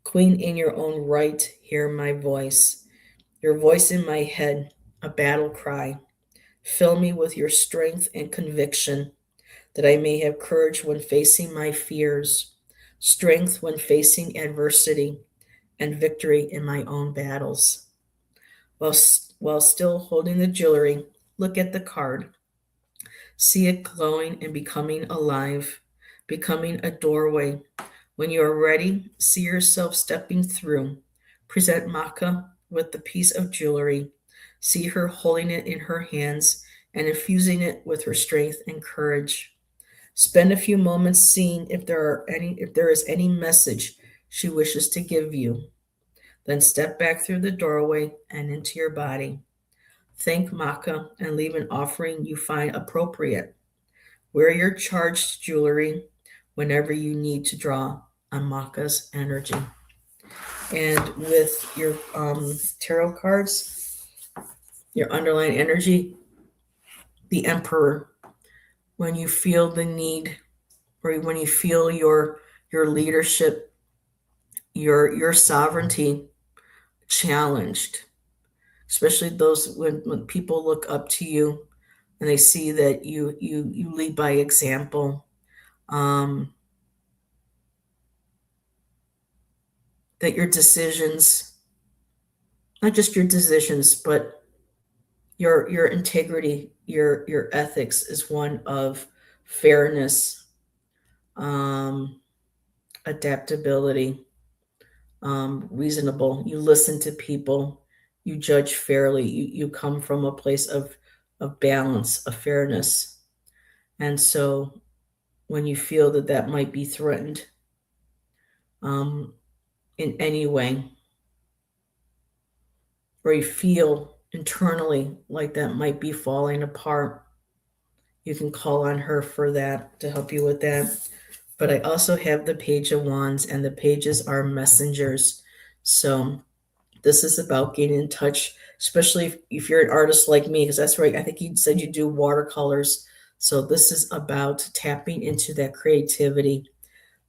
Queen in your own right, hear my voice. Your voice in my head, a battle cry. Fill me with your strength and conviction, that I may have courage when facing my fears, strength when facing adversity, and victory in my own battles. While still holding the jewelry, look at the card. See it glowing and becoming alive, becoming a doorway. When you are ready, see yourself stepping through. Present Maka with the piece of jewelry. See her holding it in her hands and infusing it with her strength and courage. Spend a few moments seeing if there is any message she wishes to give you. Then step back through the doorway and into your body. Thank Maka and leave an offering you find appropriate. Wear your charged jewelry whenever you need to draw on Maka's energy. And with your tarot cards, your underlying energy, the Emperor, when you feel the need, or when you feel your leadership, your sovereignty challenged, especially those when people look up to you and they see that you lead by example. That your decisions, not just your decisions, but your integrity, your ethics is one of fairness, um, adaptability, reasonable. You listen to people, you judge fairly, you come from a place of balance, of fairness. And so when you feel that that might be threatened um, in any way, or you feel internally like that might be falling apart, you can call on her for that to help you with that. But I also have the Page of Wands, and the pages are messengers. So this is about getting in touch, especially if you're an artist like me, because that's right. I think you said you do watercolors. So this is about tapping into that creativity.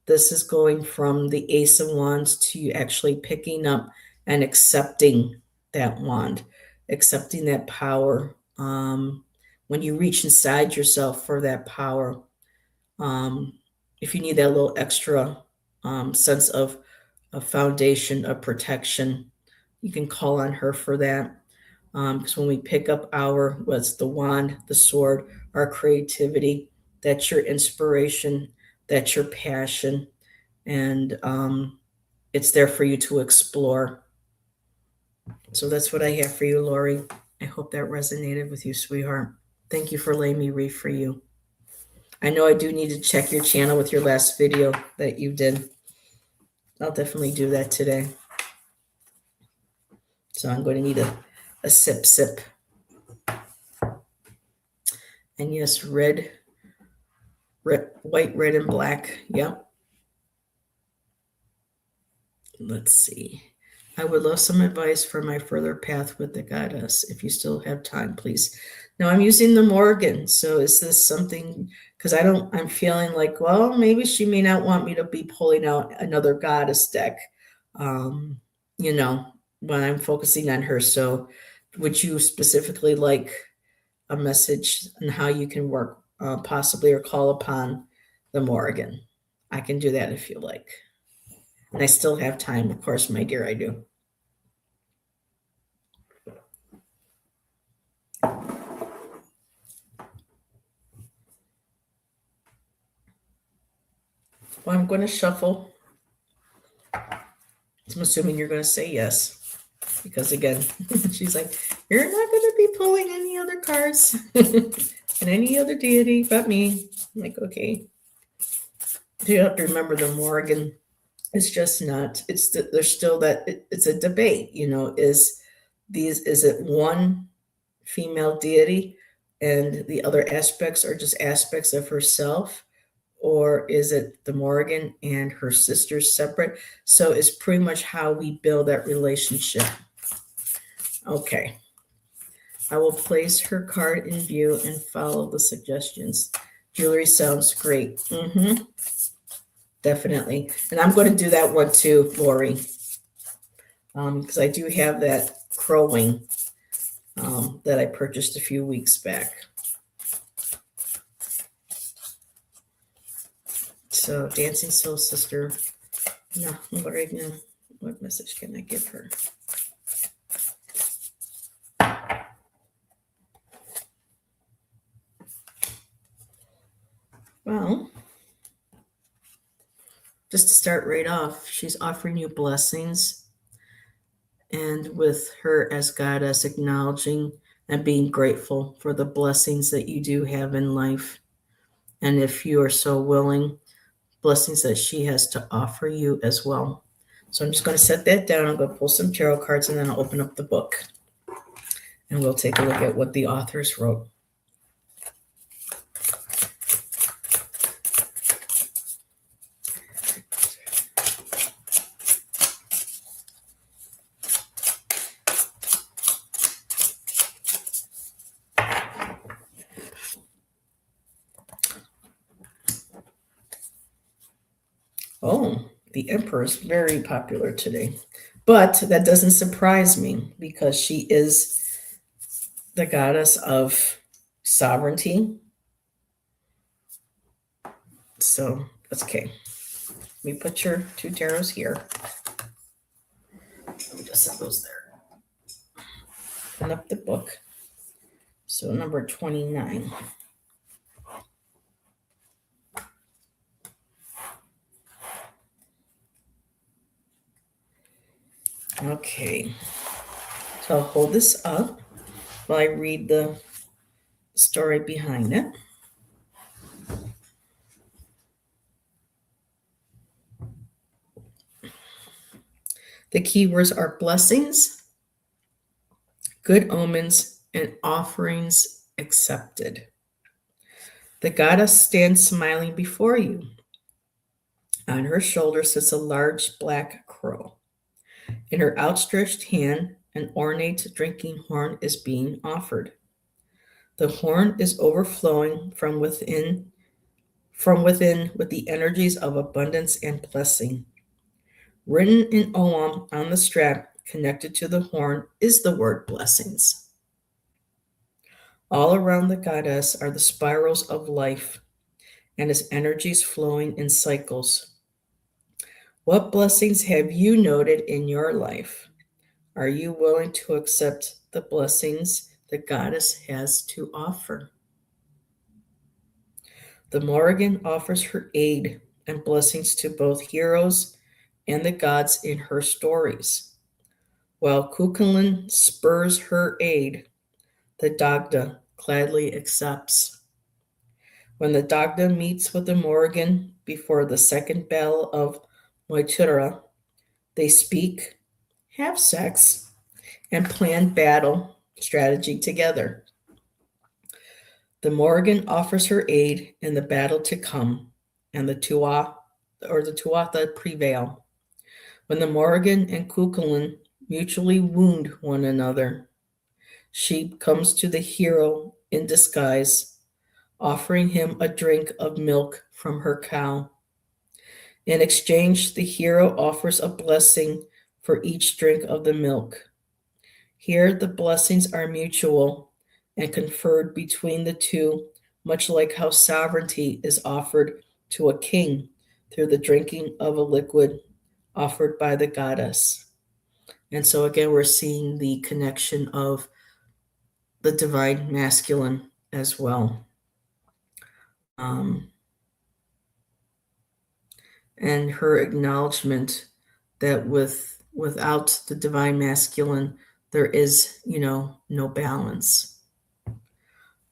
This is going from the Ace of Wands to actually picking up and accepting that wand, accepting that power. When you reach inside yourself for that power, if you need that little extra sense of a foundation of protection, you can call on her for that. Because when we pick up what's the wand, the sword, our creativity, that's your inspiration, that's your passion, and it's there for you to explore. So that's what I have for you, Lori. I hope that resonated with you, sweetheart. Thank you for letting me read for you. I know I do need to check your channel with your last video that you did. I'll definitely do that today. So I'm going to need a sip. And yes, red, white, red, and black. Yep. Let's see. I would love some advice for my further path with the goddess. If you still have time, please. Now I'm using the Morgan. So is this something, because I'm feeling like, well, maybe she may not want me to be pulling out another goddess deck, when I'm focusing on her. So would you specifically like a message on how you can work possibly or call upon the Morgan? I can do that if you like. And I still have time, of course, my dear, I do. Well, I'm going to shuffle. I'm assuming you're going to say yes. Because again, she's like, you're not going to be pulling any other cards and any other deity but me. I'm like, okay. You have to remember the Morgan. It's just not, there's still that, it's a debate, is it one female deity and the other aspects are just aspects of herself? Or is it the Morgan and her sisters separate? So it's pretty much how we build that relationship. Okay. I will place her card in view and follow the suggestions. Jewelry sounds great. definitely. And I'm going to do that one too, Lori, because I do have that crowing that I purchased a few weeks back. So, Dancing Soul Sister. No, Lori, no. What message can I give her? Well, just to start right off, she's offering you blessings, and with her as goddess, acknowledging and being grateful for the blessings that you do have in life. And if you are so willing, blessings that she has to offer you as well. So I'm just going to set that down. I'm going to pull some tarot cards and then I'll open up the book. And we'll take a look at what the authors wrote. Oh, the Emperor is very popular today. But that doesn't surprise me because she is the goddess of sovereignty. So, that's okay. Let me put your two tarots here. Let me just set those there. Open up the book. So, number 29. Okay. So, I'll hold this up while I read the story behind it. The keywords are blessings, good omens, and offerings accepted. The goddess stands smiling before you. On her shoulder sits a large black crow. In her outstretched hand, an ornate drinking horn is being offered. The horn is overflowing from within with the energies of abundance and blessing. Written in Ogham on the strap connected to the horn is the word blessings. All around the goddess are the spirals of life and its energies flowing in cycles. What blessings have you noted in your life? Are you willing to accept the blessings the goddess has to offer? The Morrigan offers her aid and blessings to both heroes and the gods in her stories. While Cuchulainn spurs her aid, the Dagda gladly accepts. When the Dagda meets with the Morrigan before the second battle of Moytura, they speak, have sex, and plan battle strategy together. The Morrigan offers her aid in the battle to come, and the Tuatha prevail. When the Morrigan and Cuchulainn mutually wound one another, she comes to the hero in disguise, offering him a drink of milk from her cow. In exchange, the hero offers a blessing for each drink of the milk. Here, the blessings are mutual and conferred between the two, much like how sovereignty is offered to a king through the drinking of a liquid offered by the goddess. And so, again, we're seeing the connection of the divine masculine as well. And her acknowledgement that without the divine masculine, there is, no balance.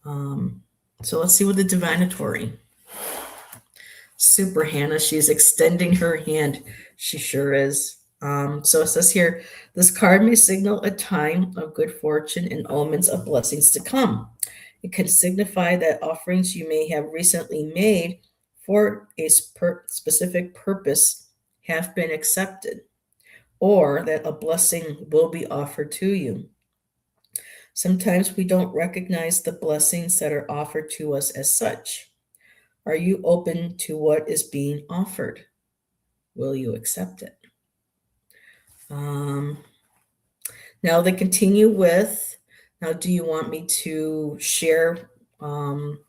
So let's see what the divinatory. Super Hannah, she's extending her hand. She sure is. So it says here, this card may signal a time of good fortune and omens of blessings to come. It can signify that offerings you may have recently made for a specific purpose have been accepted, or that a blessing will be offered to you. Sometimes we don't recognize the blessings that are offered to us as such. Are you open to what is being offered? Will you accept it? Um, Now they continue with, now do you want me to share um,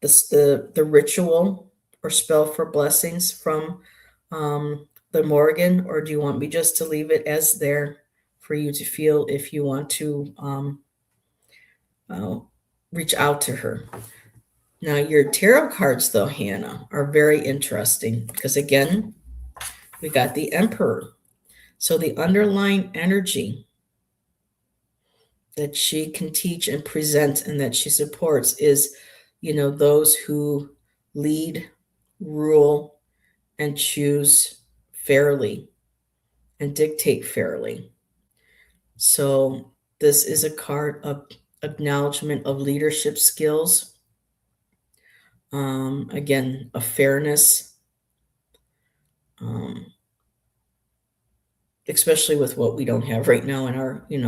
the ritual or spell for blessings from the Morgan, or do you want me just to leave it as there for you to feel if you want to uh, reach out to her? Now, your tarot cards, though, Hannah, are very interesting because, again, we got the Emperor. So, the underlying energy that she can teach and present and that she supports is, those who lead, rule, and choose fairly and dictate fairly. So, this is a card of acknowledgement of leadership skills, again, of fairness, um, especially with what we don't have right now in our, in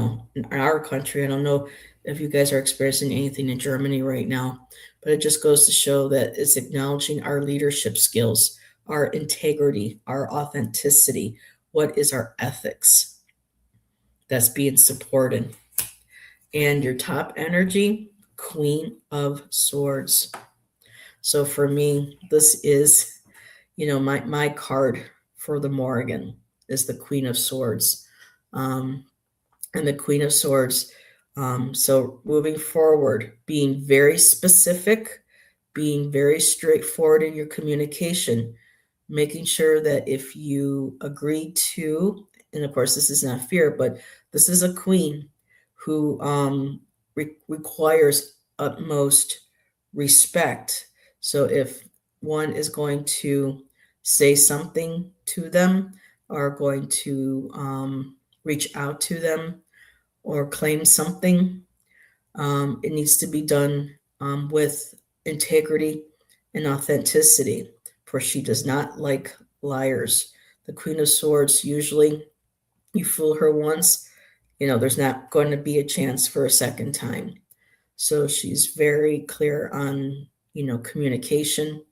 our country. I don't know if you guys are experiencing anything in Germany right now, but it just goes to show that it's acknowledging our leadership skills, our integrity, our authenticity. What is our ethics that's being supported? And your top energy, Queen of Swords. So for me, this is, my card for the Morrigan is the Queen of Swords. Um, and the Queen of Swords. So moving forward, being very specific, being very straightforward in your communication, making sure that if you agree to, and of course this is not fear, but this is a queen who requires utmost respect. So if one is going to say something to them or going to reach out to them or claim something, it needs to be done with integrity and authenticity, for she does not like liars. The Queen of Swords, usually you fool her once, there's not going to be a chance for a second time. So she's very clear on, communication,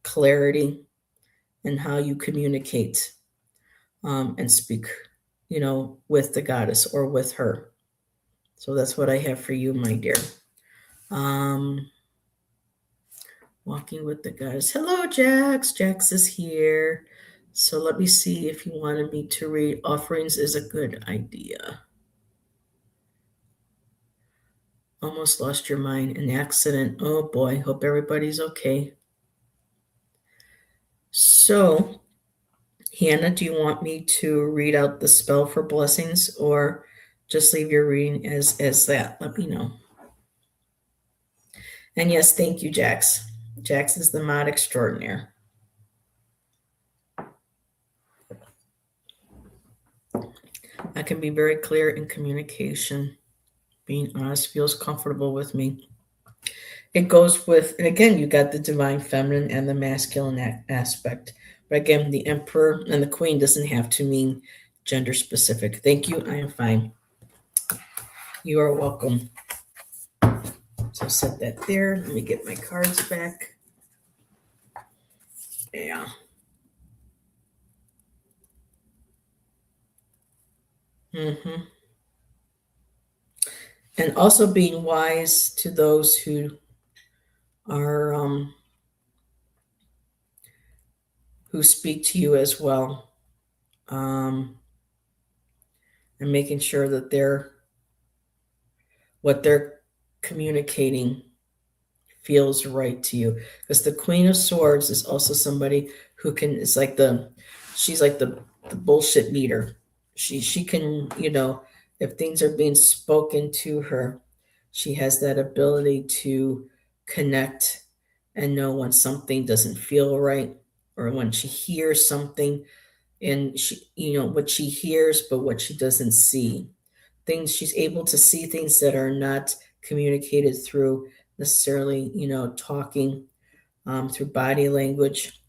clarity, and how you communicate and speak, with the goddess or with her. So that's what I have for you, my dear. Um, Walking with the goddess. Hello, Jax. Jax is here. So let me see if you wanted me to read. Offerings is a good idea. Almost lost your mind. An accident. Oh boy. Hope everybody's okay. So, Hannah, do you want me to read out the spell for blessings or just leave your reading as that? Let me know. And yes, thank you, Jax. Jax is the mod extraordinaire. I can be very clear in communication. Being honest feels comfortable with me. It goes with, and again, you got the divine feminine and the masculine aspect. But again, the emperor and the queen doesn't have to mean gender specific. Thank you. I am fine. You are welcome. So set that there. Let me get my cards back. Yeah. Mm-hmm. And also being wise to those who are who speak to you as well, and making sure that what they're communicating feels right to you, because the Queen of Swords is also somebody who can, it's like she's like the bullshit meter. She can, if things are being spoken to her, she has that ability to connect and know when something doesn't feel right, or when she hears something and she, what she hears but what she doesn't see. Things, she's able to see things that are not communicated through necessarily, talking, through body language.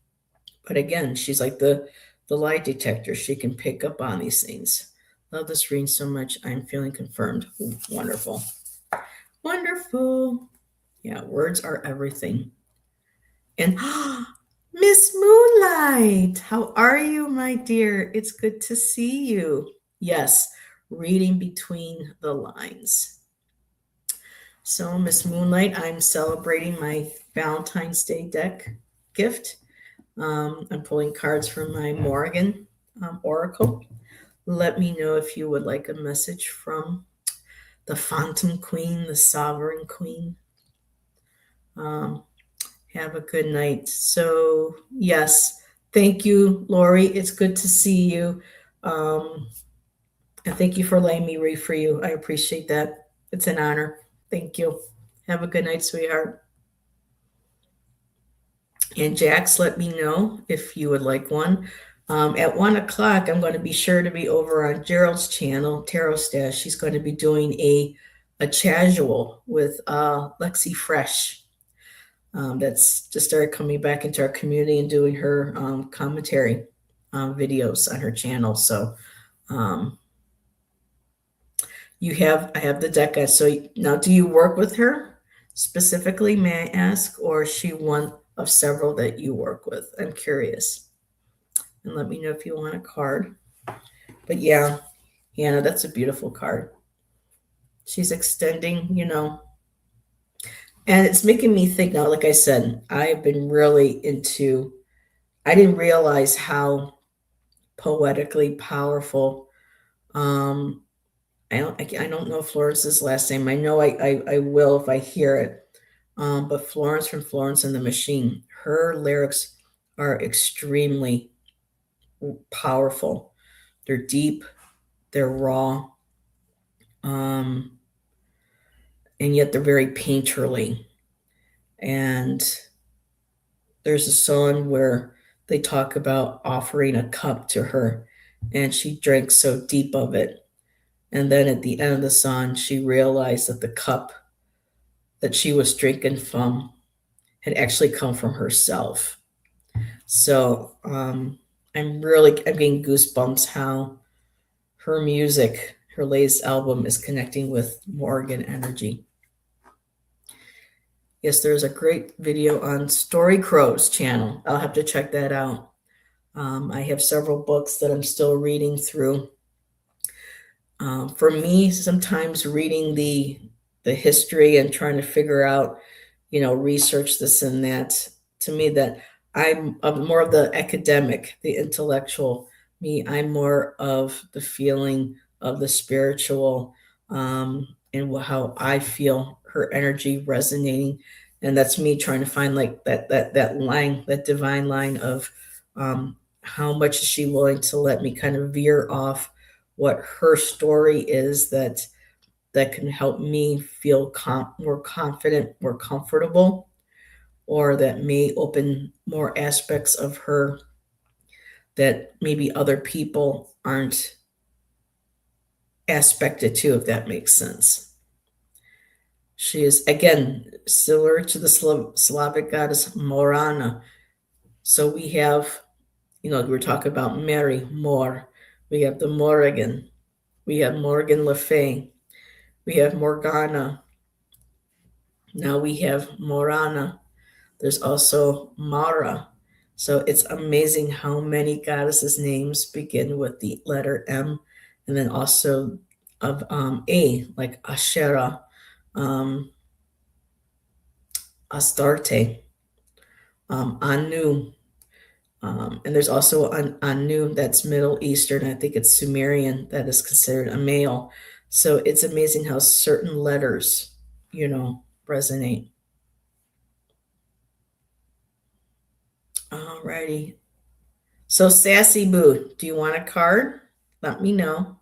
But again, she's like the lie detector. She can pick up on these things. Love this reading so much. I'm feeling confirmed. Ooh, wonderful. Wonderful. Yeah, words are everything. And Miss Moonlight, how are you, my dear? It's good to see you. Yes, reading between the lines. So, Miss Moonlight, I'm celebrating my Valentine's Day deck gift. I'm pulling cards from my Morrigan Oracle. Let me know if you would like a message from the Phantom Queen, the Sovereign Queen. Um, have a good night. So, yes, thank you, Lori. It's good to see you. Um, and thank you for letting me read for you. I appreciate that. It's an honor. Thank you. Have a good night, sweetheart. And Jax, let me know if you would like one. At 1 o'clock, I'm going to be sure to be over on Gerald's channel, Tarot Stash. She's going to be doing a casual with Lexi Fresh. That's just started coming back into our community and doing her commentary videos on her channel. So um, I have the deck. So now, do you work with her specifically? May I ask, or is she one of several that you work with? I'm curious, and let me know if you want a card. But yeah, Hannah, that's a beautiful card. She's extending, and it's making me think now. Like I said, I've been really into. I didn't realize how poetically powerful. Um, I don't know Florence's last name. I know I will if I hear it. But Florence from Florence and the Machine, her lyrics are extremely powerful. They're deep, they're raw, um, and yet they're very painterly. And there's a song where they talk about offering a cup to her, and she drank so deep of it. And then at the end of the song, she realized that the cup that she was drinking from had actually come from herself. So I'm getting goosebumps how her music, her latest album, is connecting with Morgan energy. Yes, there's a great video on Story Crow's channel. I'll have to check that out. I have several books that I'm still reading through. For me, sometimes reading the history and trying to figure out, research this and that. To me, that I'm more of the academic, the intellectual. Me, I'm more of the feeling of the spiritual, and how I feel her energy resonating, and that's me trying to find like that line, that divine line of how much is she willing to let me kind of veer off what her story is that can help me feel more confident, more comfortable, or that may open more aspects of her that maybe other people aren't aspected to, if that makes sense. She is, again, similar to the Slavic goddess Morana. So we have, we're talking about Mary, Mor. We have the Morrigan. We have Morgan Le Fay. We have Morgana. Now we have Morana. There's also Mara. So it's amazing how many goddesses' names begin with the letter M, and then also of A, like Asherah, um, Astarte, Anu. And there's also an Anu that's Middle Eastern. I think it's Sumerian that is considered a male. So it's amazing how certain letters, resonate. Alrighty. So, Sassy Boo, do you want a card? Let me know.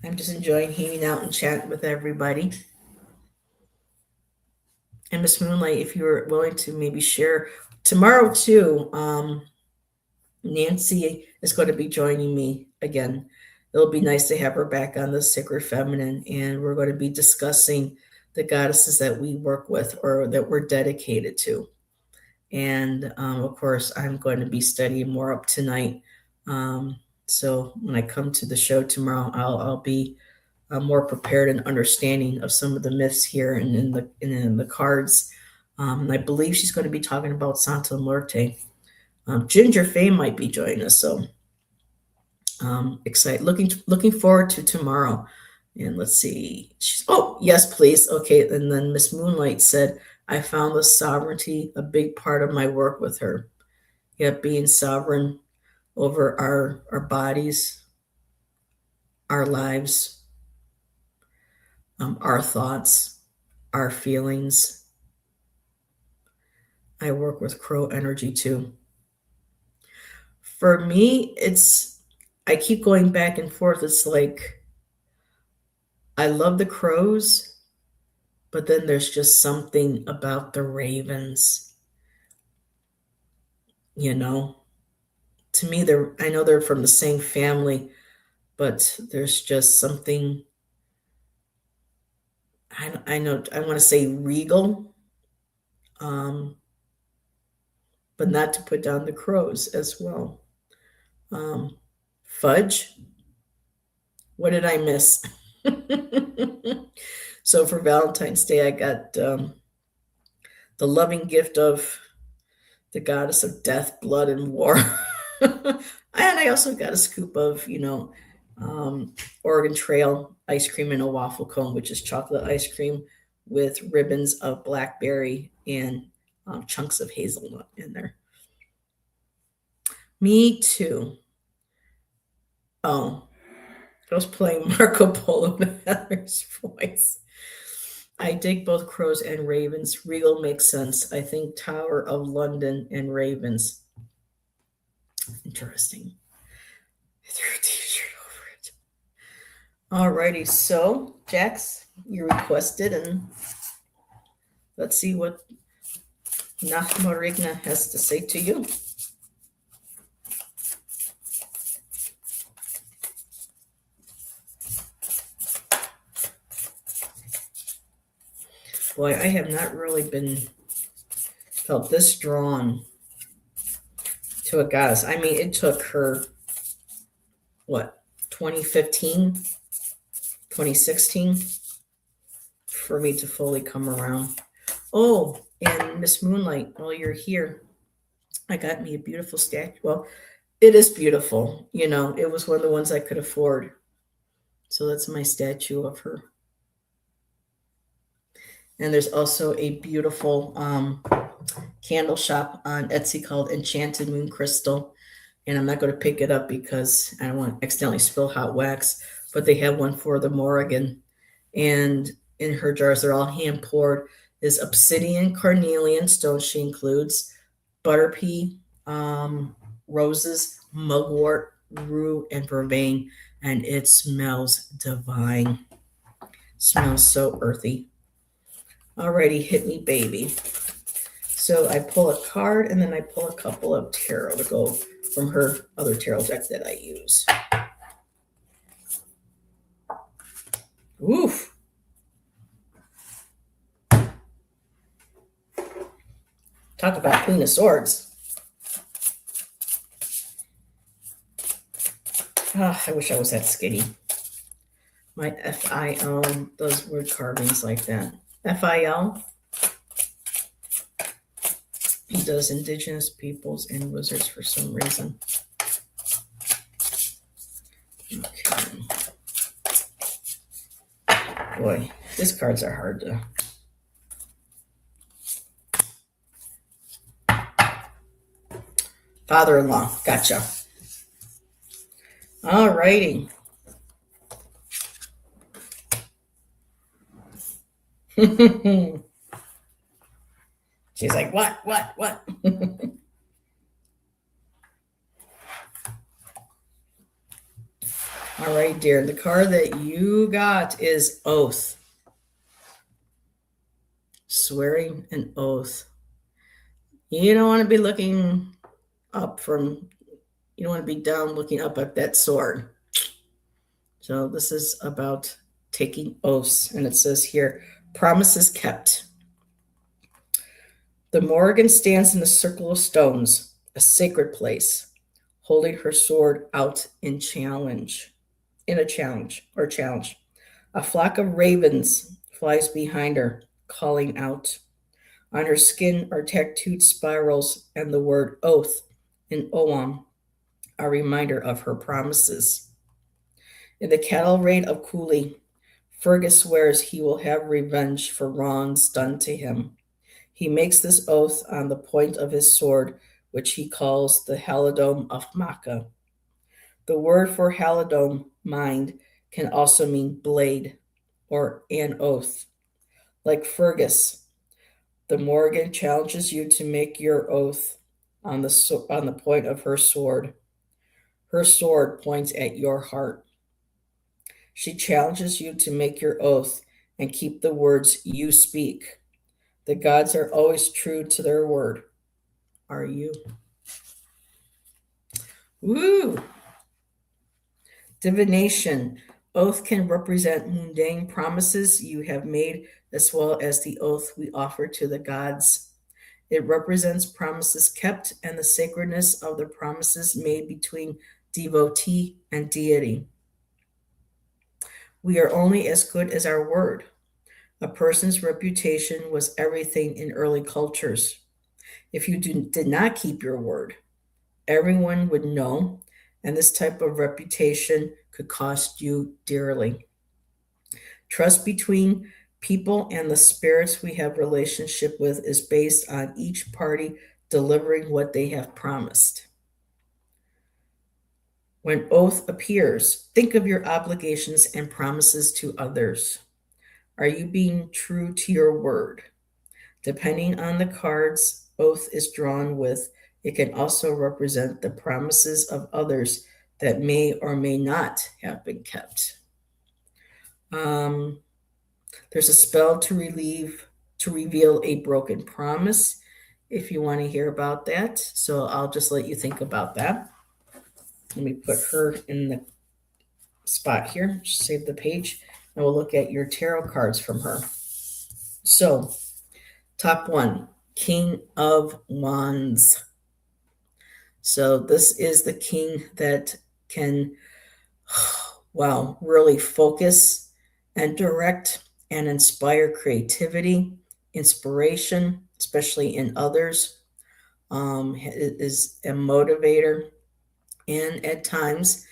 I'm just enjoying hanging out and chatting with everybody. And Miss Moonlight, if you're willing to maybe share tomorrow too, Nancy is going to be joining me again. It'll be nice to have her back on the Sacred Feminine, and we're going to be discussing the goddesses that we work with or that we're dedicated to. And of course, I'm going to be studying more up tonight. So when I come to the show tomorrow, I'll be more prepared and understanding of some of the myths here and in the cards. I believe she's going to be talking about Santa Muerte. Ginger Faye might be joining us, so excited. Looking forward to tomorrow. And let's see. Oh, yes, please. Okay, and then Miss Moonlight said, I found the sovereignty a big part of my work with her. Yet being sovereign over our bodies, our lives, our thoughts, our feelings. I work with crow energy too. For me, I keep going back and forth. It's like I love the crows, but then there's just something about the ravens, you know. To me, I know they're from the same family, but there's just something. I know I want to say regal, um, but not to put down the crows as well. Um, Fudge. What did I miss? So for Valentine's Day, I got the loving gift of the goddess of death, blood, and war. And I also got a scoop of, Oregon Trail ice cream in a waffle cone, which is chocolate ice cream with ribbons of blackberry and chunks of hazelnut in there. Me too. Oh, I was playing Marco Polo in Heather's voice. I dig both crows and ravens. Regal makes sense. I think Tower of London and ravens. Interesting. I threw a t-shirt over it. Alrighty, so Jax, you requested, and let's see what Nachmarigna has to say to you. Boy, I have not really felt this drawn to a goddess. I mean, it took her, what, 2015, 2016 for me to fully come around. Oh, and Miss Moonlight, while you're here, I got me a beautiful statue. Well, it is beautiful. It was one of the ones I could afford. So that's my statue of her. And there's also a beautiful candle shop on Etsy called Enchanted Moon Crystal. And I'm not going to pick it up because I don't want to accidentally spill hot wax. But they have one for the Morrigan. And in her jars, they're all hand poured. Is obsidian, carnelian stone she includes, butterpea, roses, mugwort, rue, and vervain. And it smells divine. Smells so earthy. Alrighty, hit me, baby. So I pull a card and then I pull a couple of tarot to go from her other tarot deck that I use. Oof. Talk about Queen of Swords. I wish I was that skinny. My FIL does word carvings like that. FIL. He does indigenous peoples and wizards for some reason. Okay. Boy, these cards are hard to. Father-in-law. Gotcha. All righty. She's like, what? All right, dear. The card that you got is Oath. Swearing an oath. You don't want to be looking up you don't want to be down looking up at that sword. So this is about taking oaths. And it says here, promises kept. The Morrigan stands in the circle of stones, a sacred place, holding her sword out in a challenge. A flock of ravens flies behind her, calling out. On her skin are tattooed spirals, and the word oath in Oam, a reminder of her promises. In the cattle raid of Cooley, Fergus swears he will have revenge for wrongs done to him. He makes this oath on the point of his sword, which he calls the Halidome of Makkah. The word for Halidome, mind, can also mean blade or an oath. Like Fergus, the Morrigan challenges you to make your oath on the point of her sword. Her sword points at your heart. She challenges you to make your oath and keep the words you speak. The gods are always true to their word. Are you? Woo! Divination. Oath can represent mundane promises you have made, as well as the oath we offer to the gods. It represents promises kept and the sacredness of the promises made between devotee and deity. We are only as good as our word. A person's reputation was everything in early cultures. If you did not keep your word, everyone would know, and this type of reputation could cost you dearly. Trust between people and the spirits we have relationship with is based on each party delivering what they have promised. When oath appears, think of your obligations and promises to others. Are you being true to your word? Depending on the cards oath is drawn with, it can also represent the promises of others that may or may not have been kept. Um, there's a spell to reveal a broken promise. If you want to hear about that, so I'll just let you think about that. Let me put her in the spot here. Save the page, and we'll look at your tarot cards from her. So, top one, King of Wands. So this is the king that can, wow, really focus and direct and inspire creativity, inspiration, especially in others. Is a motivator and at times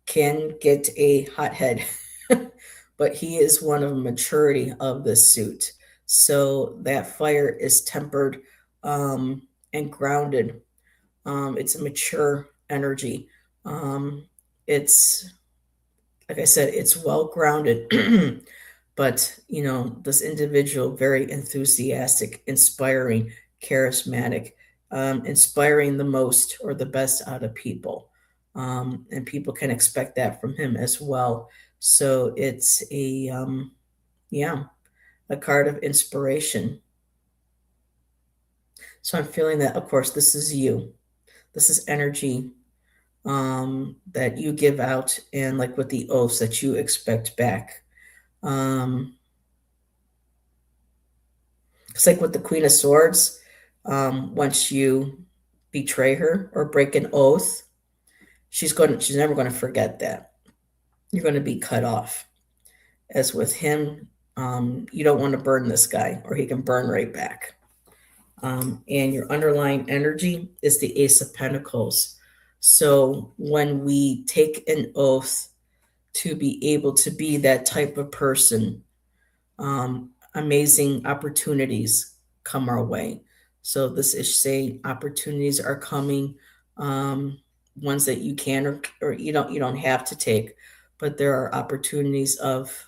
can get a hothead, but he is one of maturity of the suit. So that fire is tempered and grounded. It's a mature energy. It's like I said, it's well grounded. But this individual very enthusiastic, inspiring, charismatic, inspiring the most or the best out of people, and people can expect that from him as well. So it's yeah, a card of inspiration. So I'm feeling that, of course, this is you. This is energy that you give out, and like with the oaths that you expect back. It's like with the Queen of Swords. Once you betray her or break an oath, she's never going to forget that. You're going to be cut off. As with him, you don't want to burn this guy, or he can burn right back. And your underlying energy is the Ace of Pentacles. So when we take an oath to be able to be that type of person, amazing opportunities come our way. So this is saying opportunities are coming, ones that you can or you don't have to take, but there are opportunities of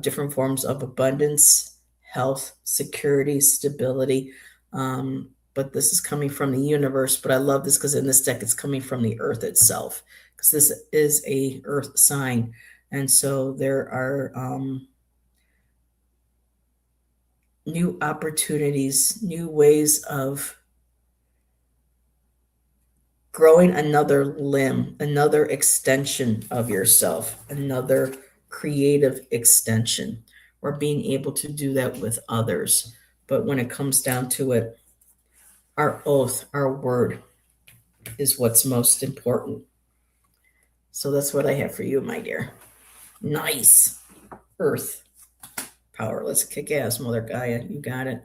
different forms of abundance, health, security, stability. But this is coming from the universe. But I love this because in this deck, it's coming from the earth itself, because this is a earth sign. And so there are new opportunities, new ways of growing another limb, another extension of yourself, another creative extension, or being able to do that with others. But when it comes down to it, our oath, our word is what's most important. So that's what I have for you, my dear. Nice. Earth power. Let's kick ass, Mother Gaia. You got it.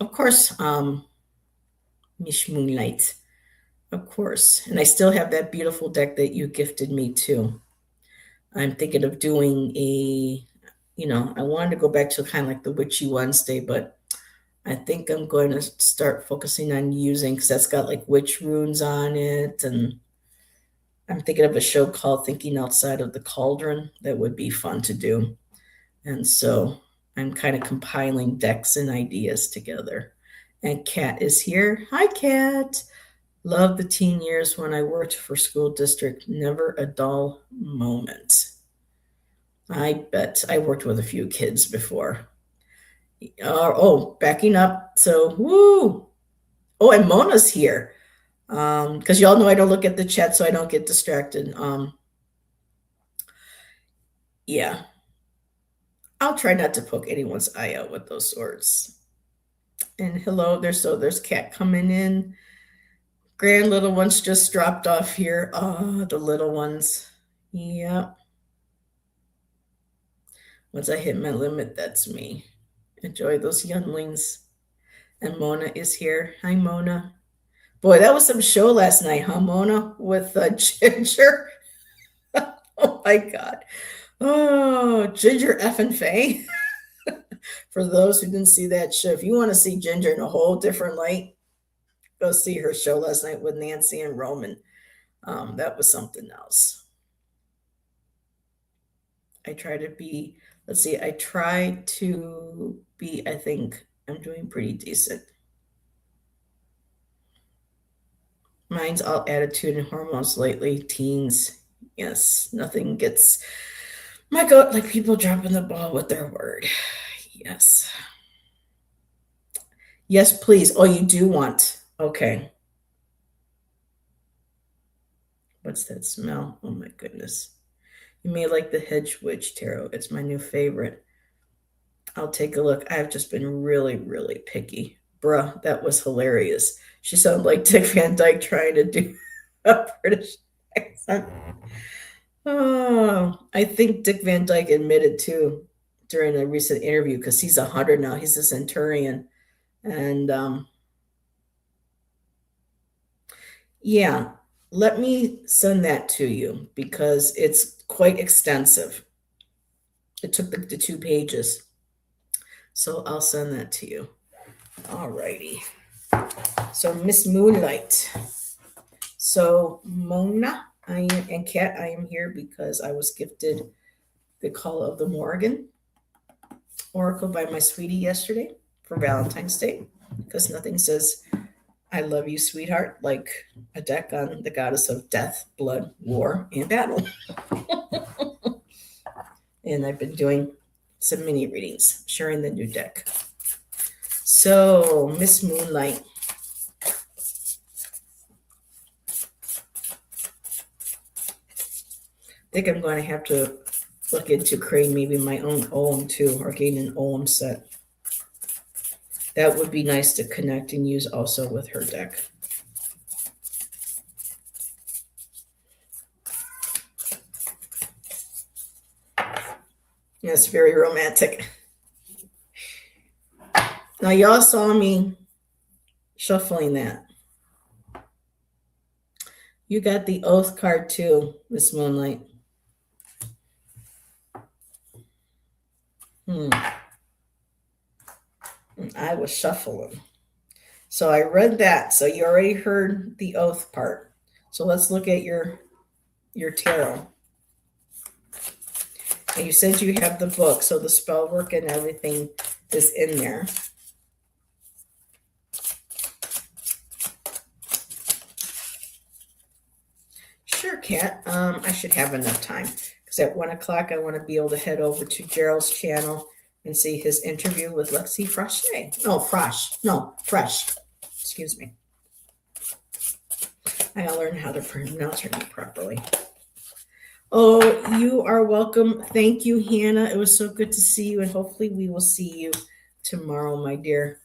Of course, Mish Moonlight. Of course. And I still have that beautiful deck that you gifted me too. I'm thinking of doing I wanted to go back to kind of like the Witchy Wednesday, but I think I'm going to start focusing on using because that's got like witch runes on it. And I'm thinking of a show called Thinking Outside of the Cauldron that would be fun to do. And so I'm kind of compiling decks and ideas together. And Kat is here. Hi, Kat. Love the teen years when I worked for school district. Never a dull moment. I bet I worked with a few kids before. Backing up. So, woo. Oh, and Mona's here. Because y'all know I don't look at the chat, so I don't get distracted. Yeah, I'll try not to poke anyone's eye out with those swords. And hello, there's Cat coming in. Grand little ones just dropped off here. Oh, the little ones. Yeah. Once I hit my limit, that's me. Enjoy those younglings. And Mona is here. Hi, Mona. Boy, that was some show last night, huh, Mona? With Ginger. Oh my God. Oh, Ginger F and Faye. For those who didn't see that show, if you want to see Ginger in a whole different light, go see her show last night with Nancy and Roman. That was something else. I try to be, let's see, I try to be, I think I'm doing pretty decent. Mine's all attitude and hormones lately, teens. Yes, nothing gets my goat like people dropping the ball with their word. Yes. Yes, please. Oh, you do want. Okay. What's that smell? Oh my goodness. You may like the Hedge Witch Tarot. It's my new favorite. I'll take a look. I've just been really, really picky. Bruh, that was hilarious. She sounded like Dick Van Dyke trying to do a British accent. Oh, I think Dick Van Dyke admitted too during a recent interview because he's 100 now. He's a centurion. And yeah, let me send that to you because it's quite extensive. It took the 2 pages. So I'll send that to you. All righty. So Miss Moonlight. So Mona, and Kat, I am here because I was gifted the Call of the Morrigan Oracle by my sweetie yesterday for Valentine's Day. Because nothing says I love you, sweetheart, like a deck on the goddess of death, blood, war, and battle. And I've been doing some mini readings, sharing the new deck. So, Miss Moonlight. I think I'm going to have to look into creating maybe my own Ogham too, or getting an Ogham set. That would be nice to connect and use also with her deck. Yeah, it's very romantic. Now, y'all saw me shuffling that. You got the Oath card too, Miss Moonlight. I was shuffling. So I read that. So you already heard the Oath part. So let's look at your tarot. And you said you have the book, so the spell work and everything is in there. Sure, Kat. I should have enough time because at 1 o'clock I want to be able to head over to Gerald's channel and see his interview with Lexi Frosche. No, Frosh. No, Fresh. Excuse me. I gotta learn how to pronounce her name properly. Oh, you are welcome. Thank you, Hannah. It was so good to see you, and hopefully we will see you tomorrow, my dear.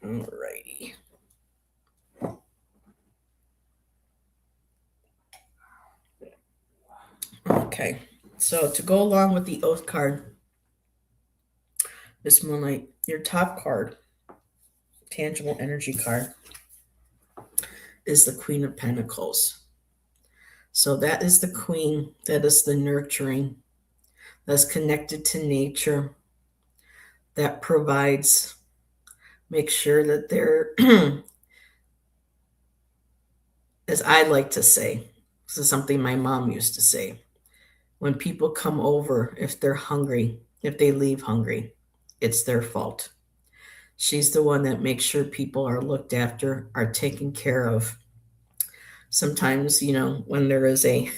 All righty. Okay, so to go along with the Oath card, This moonlight, your top card, tangible energy card, is the Queen of Pentacles. So that is the queen, that is the nurturing, that's connected to nature, that provides, make sure that they're, as I like to say, this is something my mom used to say. When people come over, if they're hungry, if they leave hungry, it's their fault. She's the one that makes sure people are looked after, are taken care of. Sometimes, when there is a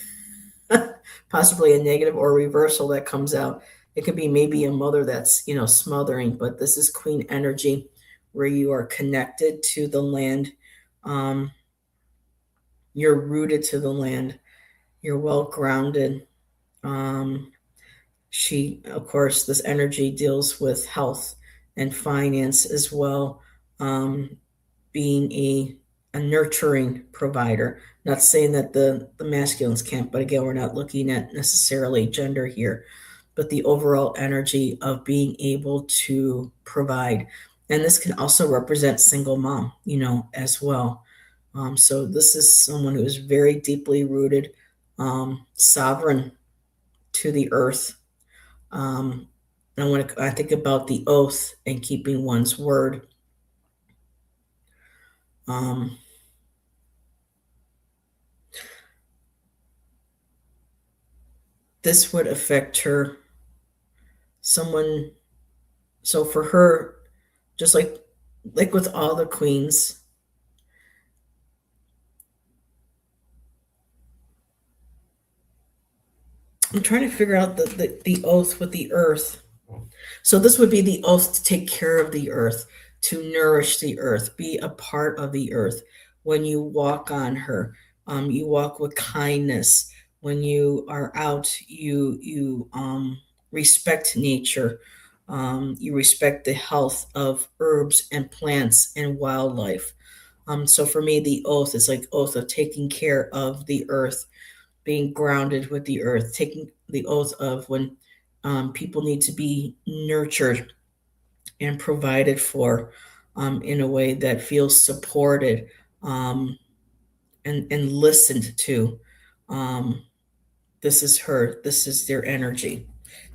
possibly a negative or reversal that comes out, it could be maybe a mother that's, smothering, but this is queen energy where you are connected to the land. Um, you're rooted to the land. You're well grounded. Um, of course, this energy deals with health and finance as well, being a nurturing provider. Not saying that the masculines can't, but again, we're not looking at necessarily gender here, but the overall energy of being able to provide. And this can also represent single mom, as well. So this is someone who is very deeply rooted, sovereign to the earth. And when I think about the oath and keeping one's word, um, this would affect her. Someone, so for her, just like with all the queens, I'm trying to figure out the oath with the earth. So this would be the oath to take care of the earth, to nourish the earth, be a part of the earth. When you walk on her, you walk with kindness. When you are out, you respect nature. You respect the health of herbs and plants and wildlife. So for me, the oath is like oath of taking care of the earth, being grounded with the earth, taking the oath of when people need to be nurtured and provided for, in a way that feels supported, um, and listened to. Um, this is her, this is their energy.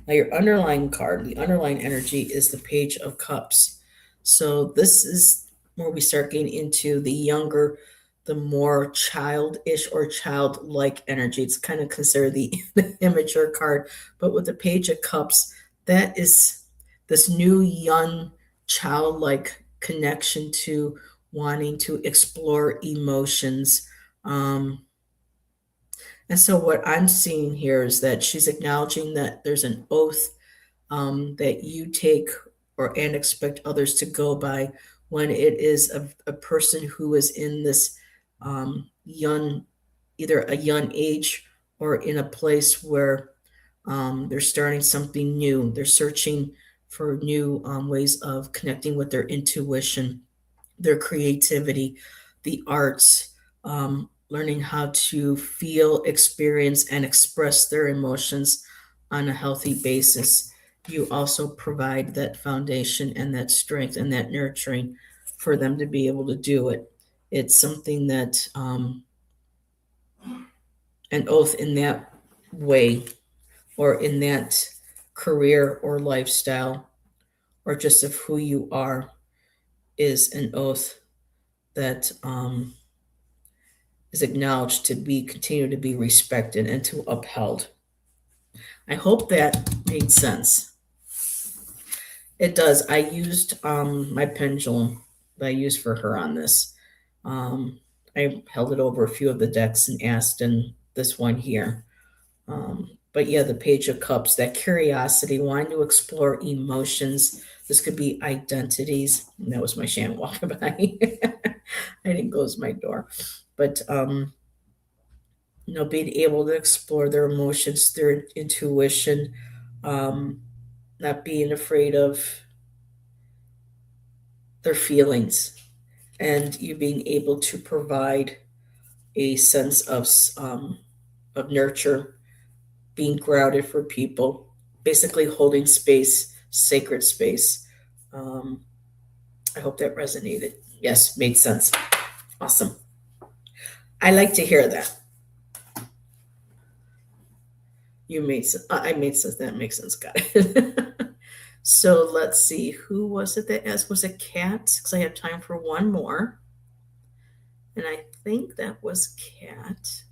Now, your underlying card, the underlying energy is the Page of Cups. So, this is where we start getting into the younger, the more childish or childlike energy. It's kind of considered the immature card. But with the Page of Cups, that is this new, young, childlike connection to wanting to explore emotions. And so, what I'm seeing here is that she's acknowledging that there's an oath, that you take and expect others to go by when it is a person who is in this, young, either a young age or in a place where, they're starting something new. They're searching for new, ways of connecting with their intuition, their creativity, the arts, learning how to feel, experience, and express their emotions on a healthy basis. You also provide that foundation and that strength and that nurturing for them to be able to do it. It's something that, an oath in that way, or in that career or lifestyle, or just of who you are, is an oath that, is acknowledged to be continue to be respected and to upheld. I hope that made sense. It does. I used, my pendulum that I used for her on this. Um, I held it over a few of the decks and asked, and this one here. But yeah, the Page of Cups, that curiosity, wanting to explore emotions. This could be identities. And that was my Shan walking by. I didn't close my door. But, being able to explore their emotions, their intuition, um, not being afraid of their feelings, and you being able to provide a sense of nurture, being grounded for people, basically holding space, sacred space. Um, I hope that resonated. Yes, made sense. Awesome. I like to hear that. You made sense. I made sense. That makes sense. Got it. So let's see. Who was it that asked? Was it Kat? Because I have time for one more. And I think that was Kat.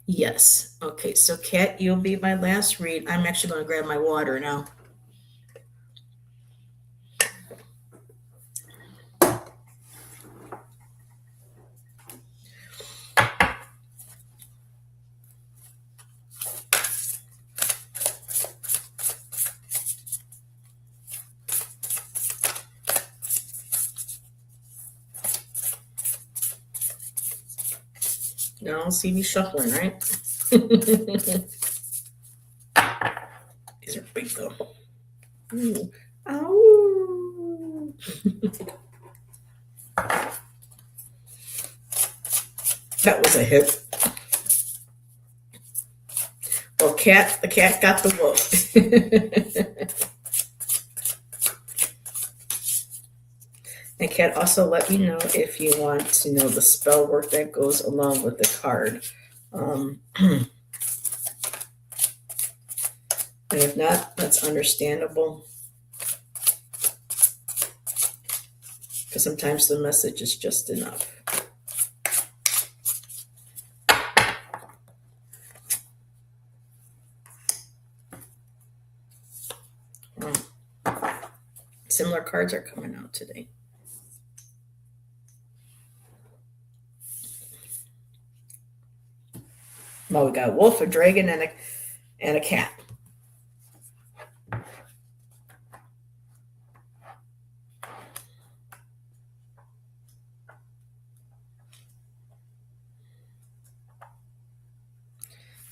Yes. Okay. So Kat, you'll be my last read. I'm actually going to grab my water now. You don't see me shuffling, right? These are big though. Ooh. Ow. That was a hit. Well, the cat got the wolf. And Kat, also let me know if you want to know the spell work that goes along with the card. And if not, that's understandable. Because sometimes the message is just enough. Similar cards are coming out today. Well, we got a wolf, a dragon, and a cat.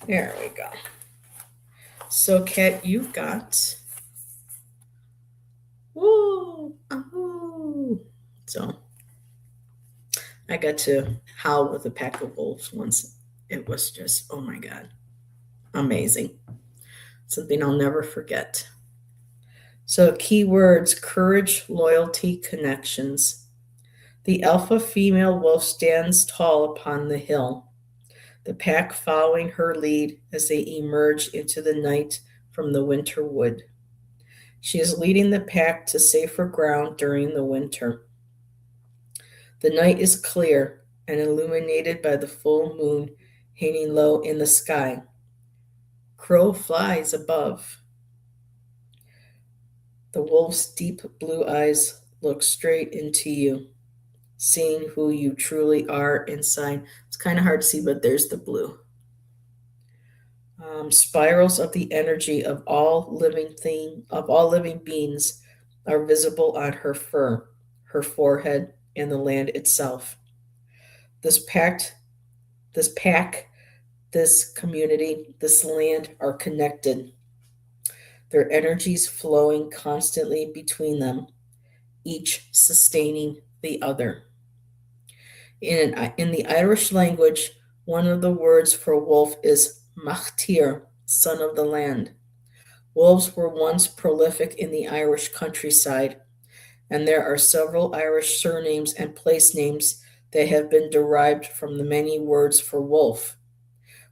There we go. So, Kat, you got. Woo! Oh! So, I got to howl with a pack of wolves once. It was just, oh my God, amazing. Something I'll never forget. So, keywords courage, loyalty, connections. The alpha female wolf stands tall upon the hill, the pack following her lead as they emerge into the night from the winter wood. She is leading the pack to safer ground during the winter. The night is clear and illuminated by the full moon hanging low in the sky. Crow flies above. The wolf's deep blue eyes look straight into you, seeing who you truly are inside. It's kind of hard to see, but there's the blue. Spirals of the energy of all living beings are visible on her fur, her forehead, and the land itself. This pact, this pack, this community, this land are connected. Their energies flowing constantly between them, each sustaining the other. In the Irish language, one of the words for wolf is machtir, son of the land. Wolves were once prolific in the Irish countryside, and there are several Irish surnames and place names that have been derived from the many words for wolf.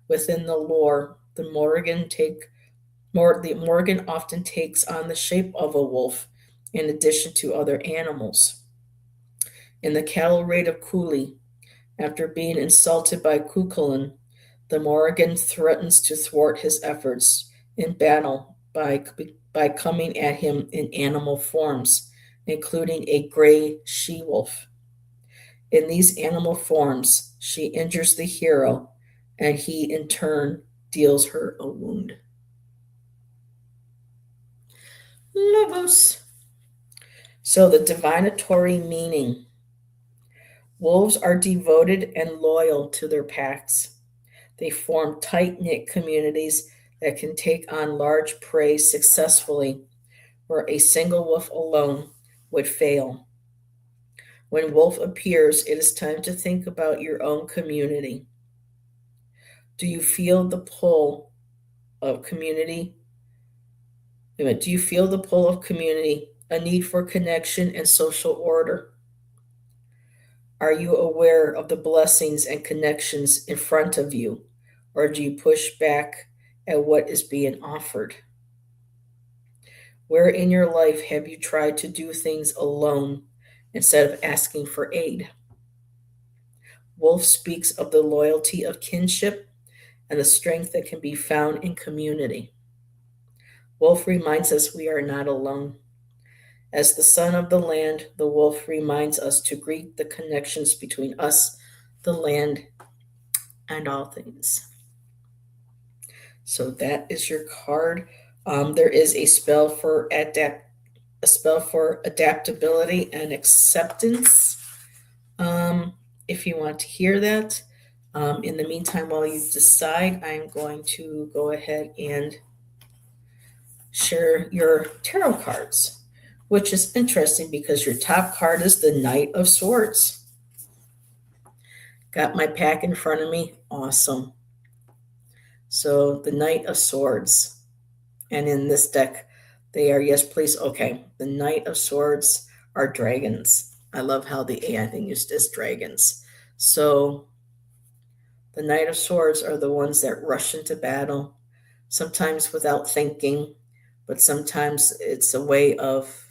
Within the lore, the Morgan often takes on the shape of a wolf, in addition to other animals. In the cattle raid of Cooley, after being insulted by Cuchulainn, the Morrigan threatens to thwart his efforts in battle by coming at him in animal forms, including a gray she wolf. In these animal forms, she injures the hero, and he in turn deals her a wound. Logos. So, the divinatory meaning. Wolves are devoted and loyal to their packs. They form tight knit communities that can take on large prey successfully, where a single wolf alone would fail. When wolf appears, it is time to think about your own community. Do you feel the pull of community Wait a minute. Do you feel the pull of community, a need for connection and social order? Are you aware of the blessings and connections in front of you, or do you push back at what is being offered? Where in your life have you tried to do things alone instead of asking for aid? Wolf speaks of the loyalty of kinship and the strength that can be found in community. Wolf reminds us we are not alone. As the son of the land, the wolf reminds us to greet the connections between us, the land, and all things. So that is your card. There is a spell for adaptability and acceptance. Um, if you want to hear that. In the meantime, while you decide, I'm going to go ahead and share your tarot cards, which is interesting because your top card is the Knight of Swords. Got my pack in front of me. Awesome. So the Knight of Swords. And in this deck, they are, yes, please. Okay. The Knight of Swords are dragons. I love how the AI thing used as dragons. So the Knight of Swords are the ones that rush into battle, sometimes without thinking, but sometimes it's a way of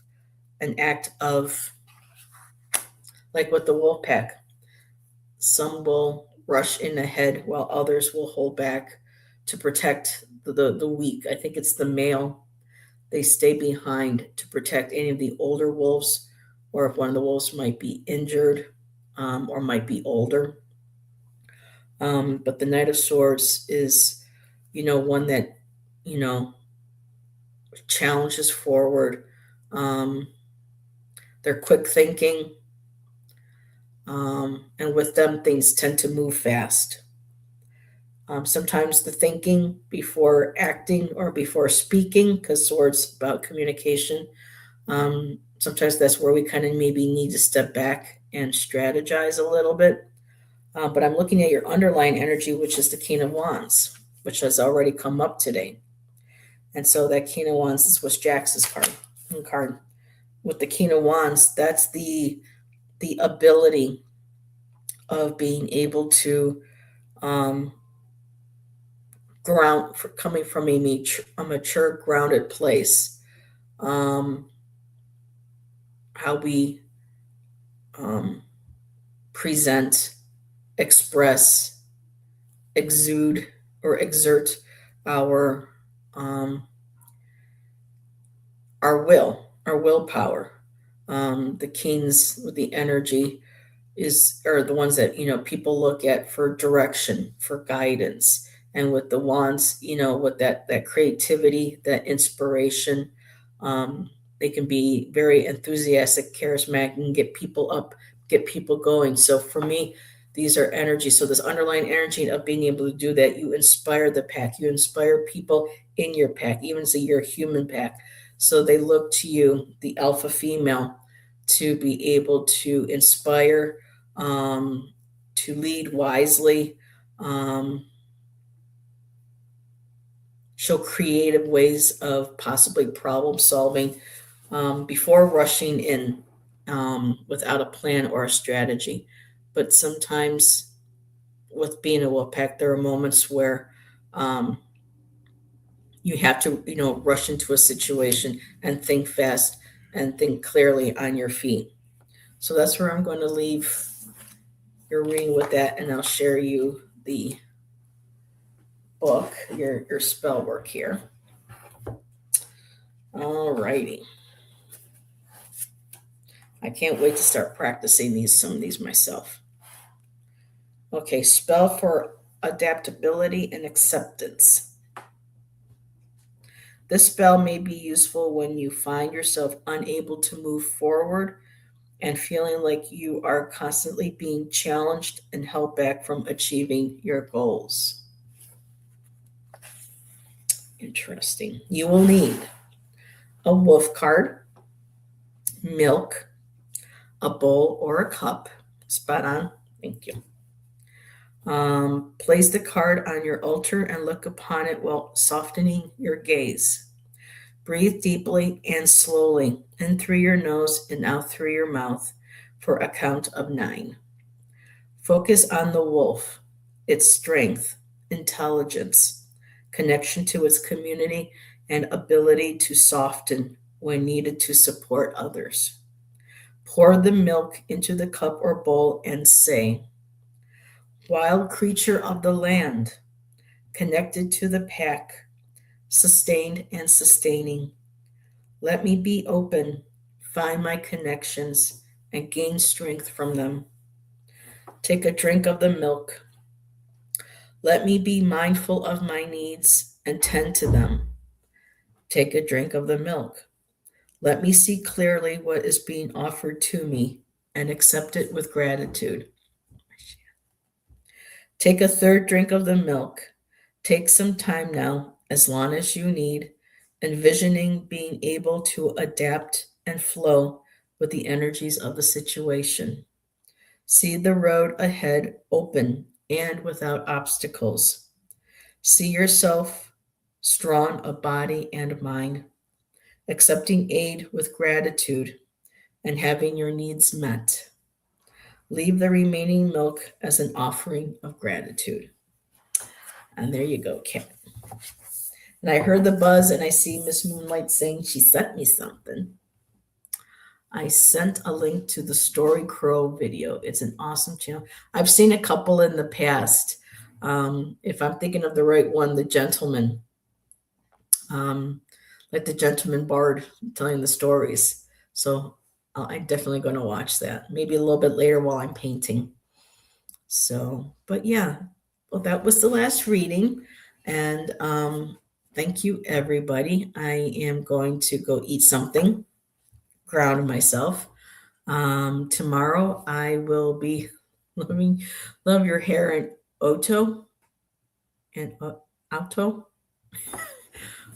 an act of, like with the wolf pack, some will rush in ahead while others will hold back to protect the weak. I think it's the male. They stay behind to protect any of the older wolves, or if one of the wolves might be injured or might be older. But the Knight of Swords is, one that, you know, challenges forward. Um, they're quick thinking, and with them, things tend to move fast. Sometimes the thinking before acting or before speaking, because swords about communication. Sometimes that's where we kind of maybe need to step back and strategize a little bit. But I'm looking at your underlying energy, which is the King of Wands, which has already come up today. And so that King of Wands is was Jax's card. With the King of Wands, that's the ability of being able to um, coming from a mature, grounded place. Um, how we um, present, express, exude, or exert our um, our willpower. The kings with the energy are the ones that people look at for direction, for guidance, and with the wands, with that creativity, that inspiration. Um, they can be very enthusiastic, charismatic, and get people up, get people going. So for me, these are energy. So this underlying energy of being able to do that, you inspire the pack, you inspire people in your pack, even so your human pack. So they look to you, the alpha female, to be able to inspire, to lead wisely, um, show creative ways of possibly problem solving before rushing in without a plan or a strategy. But sometimes, with being a Wolfpack, there are moments where um, you have to, rush into a situation and think fast and think clearly on your feet. So that's where I'm going to leave your reading with that, and I'll share you the book, your spell work here. All righty. I can't wait to start practicing some of these myself. Okay, spell for adaptability and acceptance. This spell may be useful when you find yourself unable to move forward and feeling like you are constantly being challenged and held back from achieving your goals. Interesting. You will need a wolf card, milk, a bowl or a cup. Spot on. Thank you. Place the card on your altar and look upon it while softening your gaze. Breathe deeply and slowly in through your nose and out through your mouth for a count of 9. Focus on the wolf, its strength, intelligence, connection to its community, and ability to soften when needed to support others. Pour the milk into the cup or bowl and say, wild creature of the land, connected to the pack, sustained and sustaining. Let me be open, find my connections, and gain strength from them. Take a drink of the milk. Let me be mindful of my needs and tend to them. Take a drink of the milk. Let me see clearly what is being offered to me and accept it with gratitude. Take a third drink of the milk. Take some time now, as long as you need, envisioning being able to adapt and flow with the energies of the situation. See the road ahead open and without obstacles. See yourself strong of body and mind, accepting aid with gratitude and having your needs met. Leave the remaining milk as an offering of gratitude. And there you go, Kat. And I heard the buzz and I see Miss Moonlight saying she sent me something. I sent a link to the Story Crow video. It's an awesome channel. I've seen a couple in the past. If I'm thinking of the right one, the gentleman, um, like the gentleman bard telling the stories. So I'm definitely going to watch that. Maybe a little bit later while I'm painting. So, but yeah, well, that was the last reading. And thank you, everybody. I am going to go eat something, ground myself. Tomorrow I will be loving love your hair and Oto and Auto.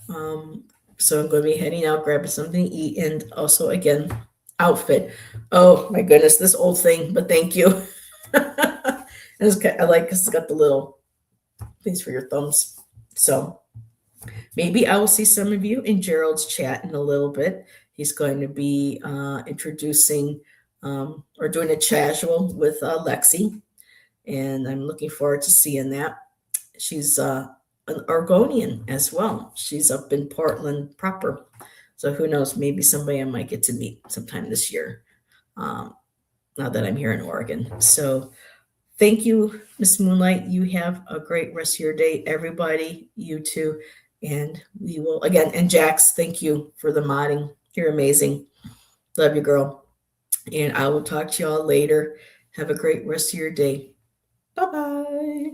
Um, so I'm going to be heading out, grabbing something to eat, and also again, outfit. Oh my goodness, this old thing, but thank you. I like because it's got the little things for your thumbs. So maybe I will see some of you in Gerald's chat in a little bit. He's going to be introducing or doing a casual with Lexi, and I'm looking forward to seeing that. She's an Oregonian as well. She's up in Portland proper. So who knows? Maybe somebody I might get to meet sometime this year. Now that I'm here in Oregon. So thank you, Miss Moonlight. You have a great rest of your day, everybody. You too. And we will again. And Jax, thank you for the modding. You're amazing. Love you, girl. And I will talk to you all later. Have a great rest of your day. Bye bye.